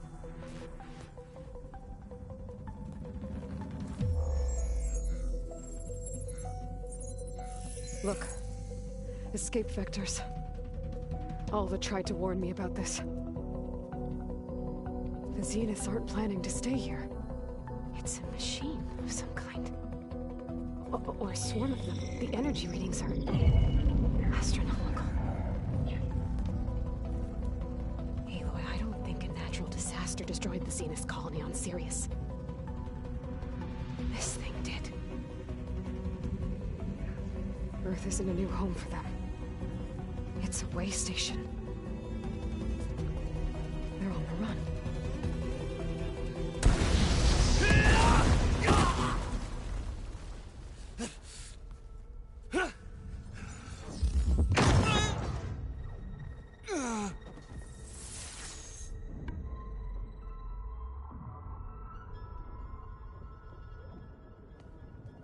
[SPEAKER 2] Look. Escape vectors. Alva tried to warn me about this. The Zeniths aren't planning to stay here. It's a machine of some kind. Or a swarm of them. The energy readings are... astronomical. Aloy, I don't think a natural disaster destroyed the Zenith colony on Sirius. This thing did. Earth isn't a new home for them. It's a way station. They're on the run.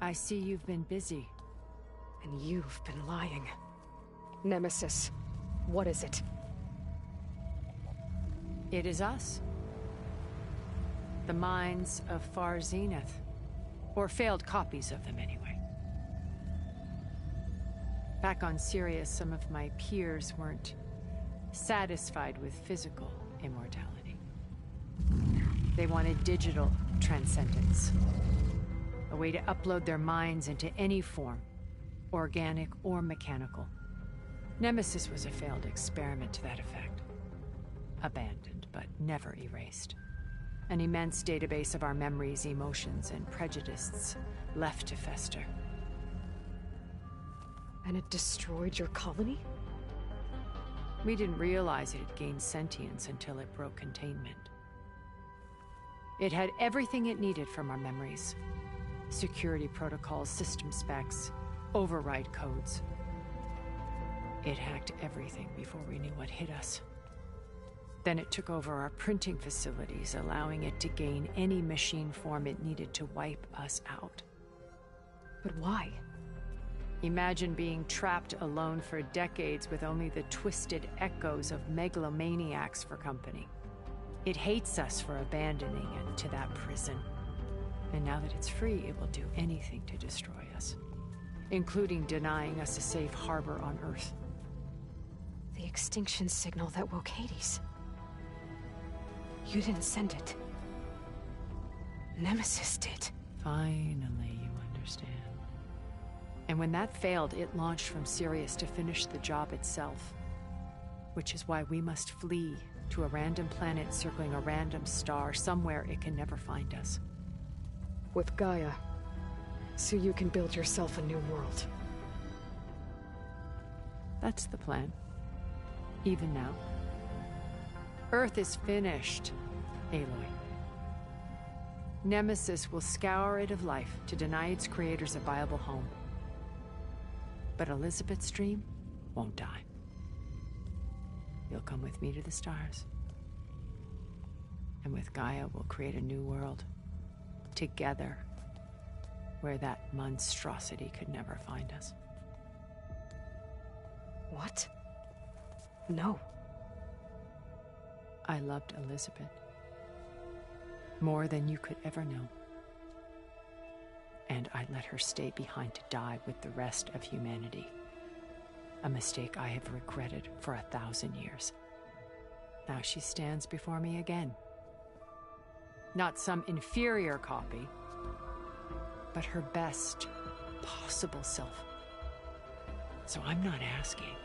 [SPEAKER 15] I see you've been busy.
[SPEAKER 2] And you've been lying. Nemesis, what is it?
[SPEAKER 15] It is us. The minds of Far Zenith. Or failed copies of them, anyway. Back on Sirius, some of my peers weren't satisfied with physical immortality. They wanted digital transcendence. A way to upload their minds into any form, organic or mechanical. Nemesis was a failed experiment to that effect. Abandoned, but never erased. An immense database of our memories, emotions, and prejudices left to fester.
[SPEAKER 2] And it destroyed your colony?
[SPEAKER 15] We didn't realize it had gained sentience until it broke containment. It had everything it needed from our memories. Security protocols, system specs, override codes. It hacked everything before we knew what hit us. Then it took over our printing facilities, allowing it to gain any machine form it needed to wipe us out.
[SPEAKER 2] But why?
[SPEAKER 15] Imagine being trapped alone for decades with only the twisted echoes of megalomaniacs for company. It hates us for abandoning it to that prison. And now that it's free, it will do anything to destroy us, including denying us a safe harbor on Earth.
[SPEAKER 2] The extinction signal that woke Hades. You didn't send it. Nemesis did.
[SPEAKER 15] Finally, you understand. And when that failed, it launched from Sirius to finish the job itself. Which is why we must flee to a random planet circling a random star, somewhere it can never find us.
[SPEAKER 2] With Gaia, so you can build yourself a new world.
[SPEAKER 15] That's the plan. Even now. Earth is finished, Aloy. Nemesis will scour it of life to deny its creators a viable home. But Elizabeth's dream won't die. You'll come with me to the stars. And with Gaia, we'll create a new world. Together. Where that monstrosity could never find us.
[SPEAKER 2] What? No.
[SPEAKER 15] I loved Elizabeth. More than you could ever know. And I let her stay behind to die with the rest of humanity. A mistake I have regretted for 1,000 years. Now she stands before me again. Not some inferior copy, but her best possible self. So I'm not asking.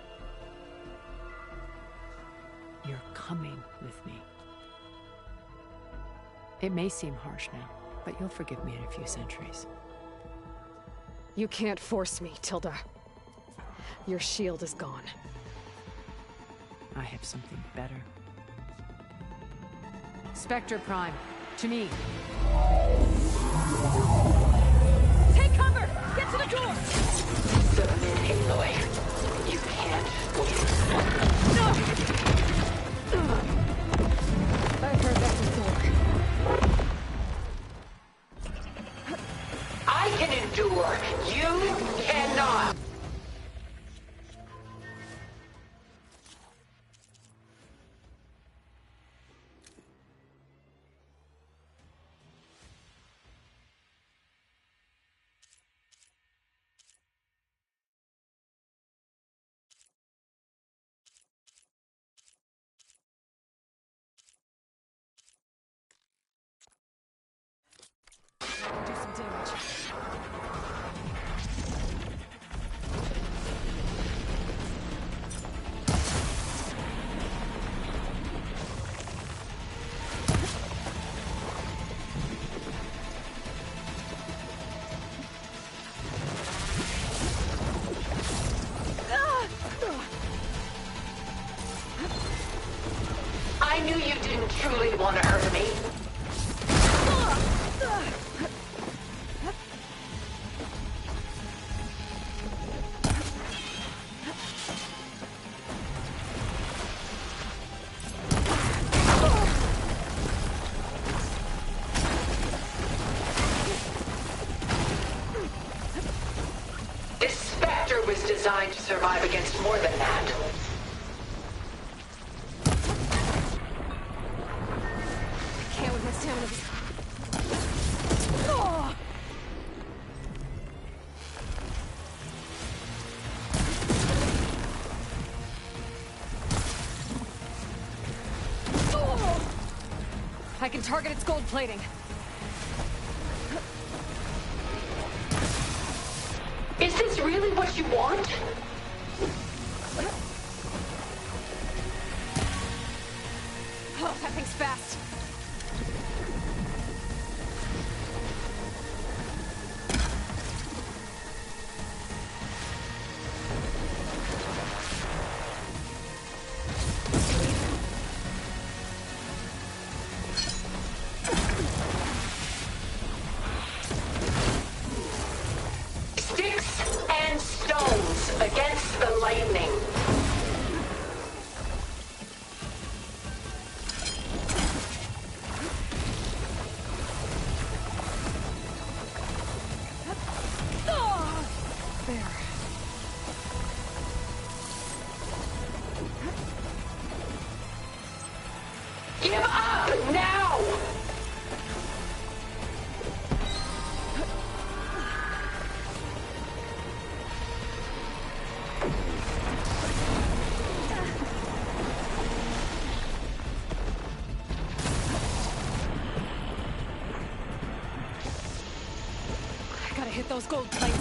[SPEAKER 15] You're coming with me. It may seem harsh now, but you'll forgive me in a few centuries.
[SPEAKER 2] You can't force me, Tilda. Your shield is gone.
[SPEAKER 15] I have something better. Spectre Prime, to me.
[SPEAKER 1] Take cover! Get to the door!
[SPEAKER 20] Submit, Aloy. You can't win.
[SPEAKER 1] No!
[SPEAKER 2] I've heard that before.
[SPEAKER 20] I can endure. You cannot.
[SPEAKER 2] Do some damage.
[SPEAKER 20] I knew you didn't truly want to hurt me. This Spectre was designed to survive against more than that.
[SPEAKER 2] Can't with my stamina. I can target its gold plating.
[SPEAKER 20] Is this really what you want?
[SPEAKER 2] Oh, that thing's fast.
[SPEAKER 20] Sticks and stones against the lightning.
[SPEAKER 2] There.
[SPEAKER 20] Give up now!
[SPEAKER 2] I gotta hit those gold plates.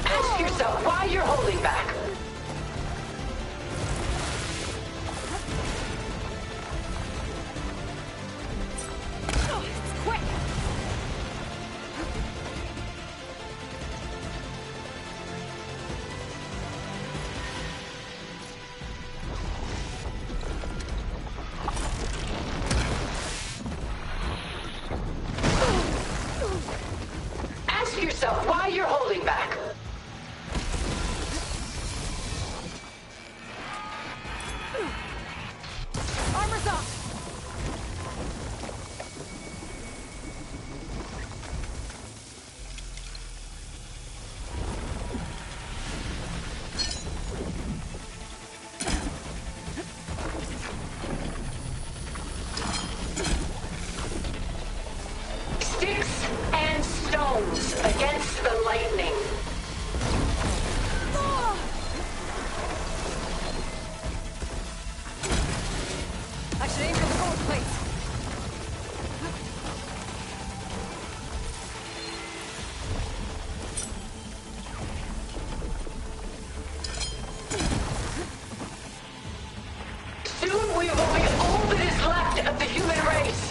[SPEAKER 20] Ask yourself why you're holding back.
[SPEAKER 2] Oh, it's quick!
[SPEAKER 20] Ask yourself why you're holding back.
[SPEAKER 2] Armor's up!
[SPEAKER 20] Sticks and stones against the lightning.
[SPEAKER 2] I should aim for the gold plates.
[SPEAKER 20] Soon we will be all that is left of the human race.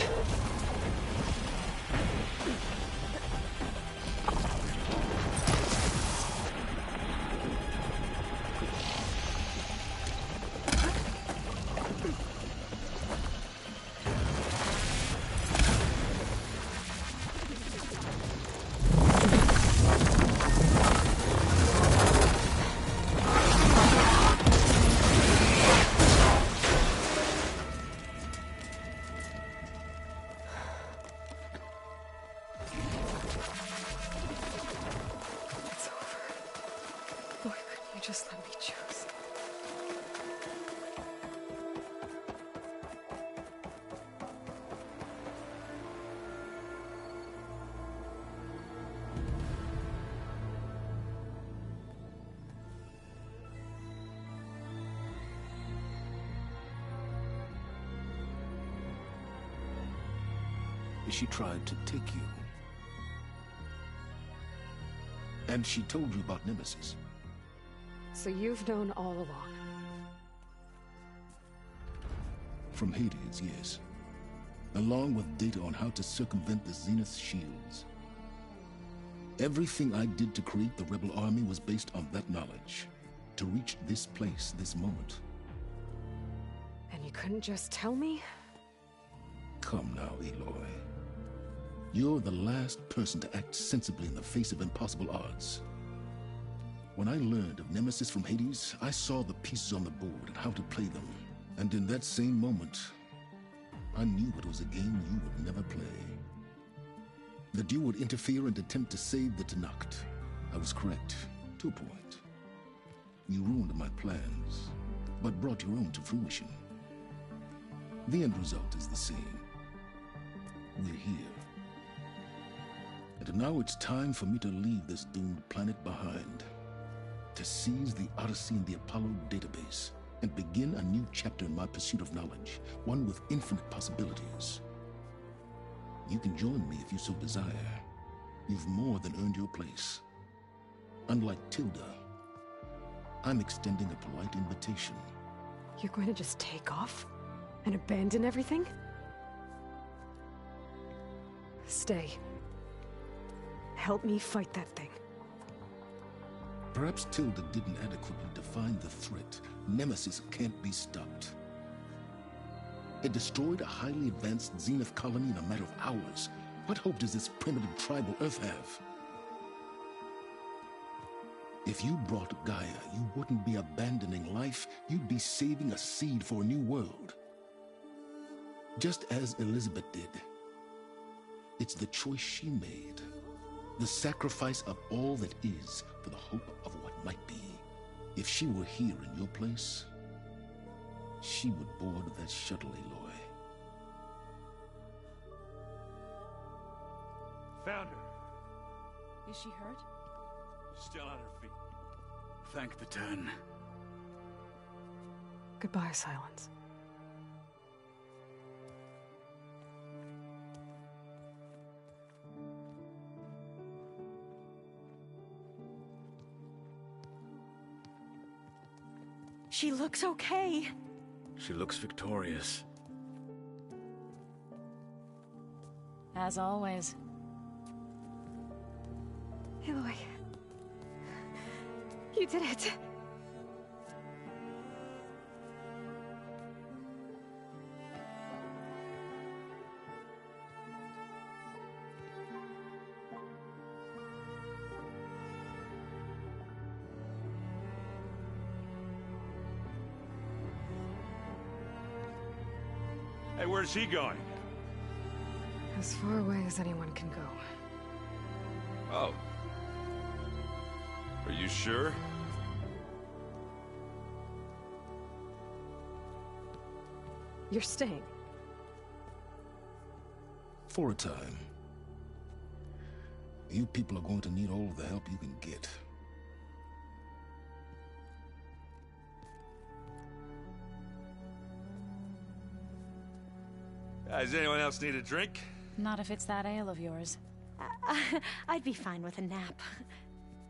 [SPEAKER 2] It's over. Why couldn't you just let me choose?
[SPEAKER 14] She tried to take you. And she told you about Nemesis.
[SPEAKER 2] So you've known all along.
[SPEAKER 14] From Hades, yes. Along with data on how to circumvent the Zenith shields. Everything I did to create the Rebel Army was based on that knowledge. To reach this place, this moment.
[SPEAKER 2] And you couldn't just tell me?
[SPEAKER 14] Come now, Aloy. You're the last person to act sensibly in the face of impossible odds. When I learned of Nemesis from Hades, I saw the pieces on the board and how to play them. And in that same moment, I knew it was a game you would never play. That you would interfere and attempt to save the Tenakth. I was correct, to a point. You ruined my plans, but brought your own to fruition. The end result is the same. We're here. And now it's time for me to leave this doomed planet behind. To seize the Odyssey and the Apollo database, and begin a new chapter in my pursuit of knowledge, one with infinite possibilities. You can join me if you so desire. You've more than earned your place. Unlike Tilda, I'm extending a polite invitation.
[SPEAKER 2] You're going to just take off? And abandon everything? Stay. Help me fight that thing.
[SPEAKER 14] Perhaps Tilda didn't adequately define the threat. Nemesis can't be stopped. It destroyed a highly advanced Zenith colony in a matter of hours. What hope does this primitive tribal Earth have? If you brought Gaia, you wouldn't be abandoning life, you'd be saving a seed for a new world. Just as Elizabeth did. It's the choice she made. The sacrifice of all that is for the hope of what might be. If she were here in your place, she would board that shuttle, Aloy.
[SPEAKER 13] Found her.
[SPEAKER 16] Is she hurt?
[SPEAKER 13] Still on her feet.
[SPEAKER 18] Thank the Ten.
[SPEAKER 2] Goodbye, Silence.
[SPEAKER 7] She looks okay.
[SPEAKER 18] She looks victorious.
[SPEAKER 16] As always.
[SPEAKER 2] Aloy. You did it.
[SPEAKER 13] Hey, where's he going?
[SPEAKER 2] As far away as anyone can go.
[SPEAKER 13] Oh. Are you sure?
[SPEAKER 2] You're staying.
[SPEAKER 14] For a time. You people are going to need all of the help you can get.
[SPEAKER 13] Does anyone else need a drink?
[SPEAKER 16] Not if it's that ale of yours.
[SPEAKER 7] I'd be fine with a nap.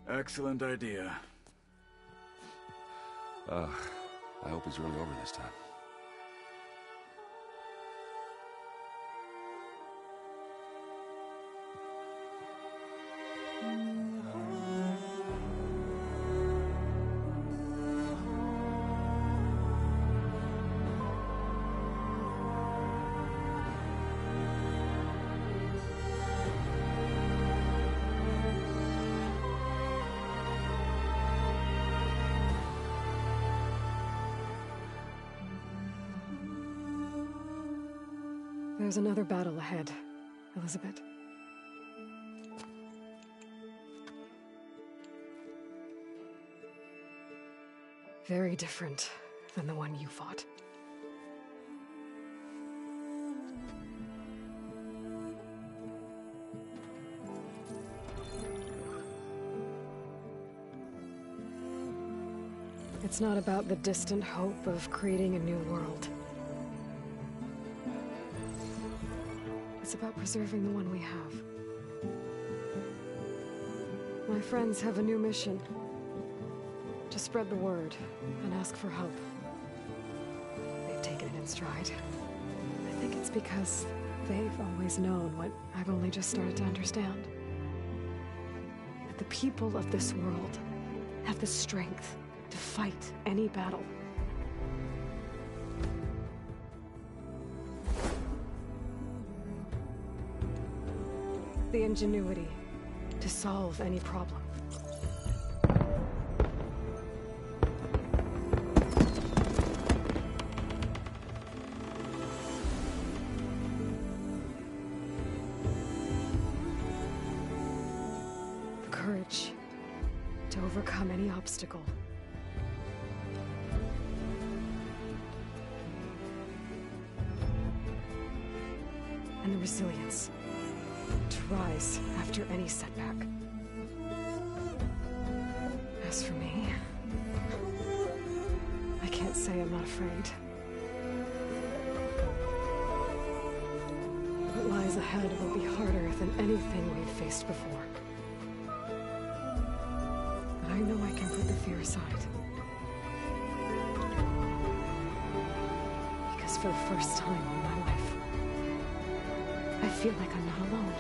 [SPEAKER 18] Excellent idea.
[SPEAKER 13] I hope it's really over this time.
[SPEAKER 2] There's another battle ahead, Elizabeth. Very different than the one you fought. It's not about the distant hope of creating a new world. It's about preserving the one we have. My friends have a new mission. To spread the word and ask for help. They've taken it in stride. I think it's because they've always known what I've only just started to understand. That the people of this world have the strength to fight any battle. The ingenuity to solve any problem. The courage to overcome any obstacle. And the resilience to rise after any setback. As for me, I can't say I'm not afraid. What lies ahead will be harder than anything we've faced before. But I know I can put the fear aside. Because for the first time in my life, I feel like I'm not alone.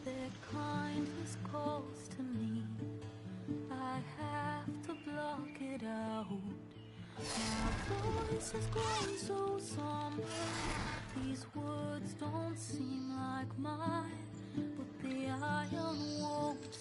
[SPEAKER 8] Their kindness calls to me. I have to block it out. My voice has grown so somber. These words don't seem like mine, but the iron won't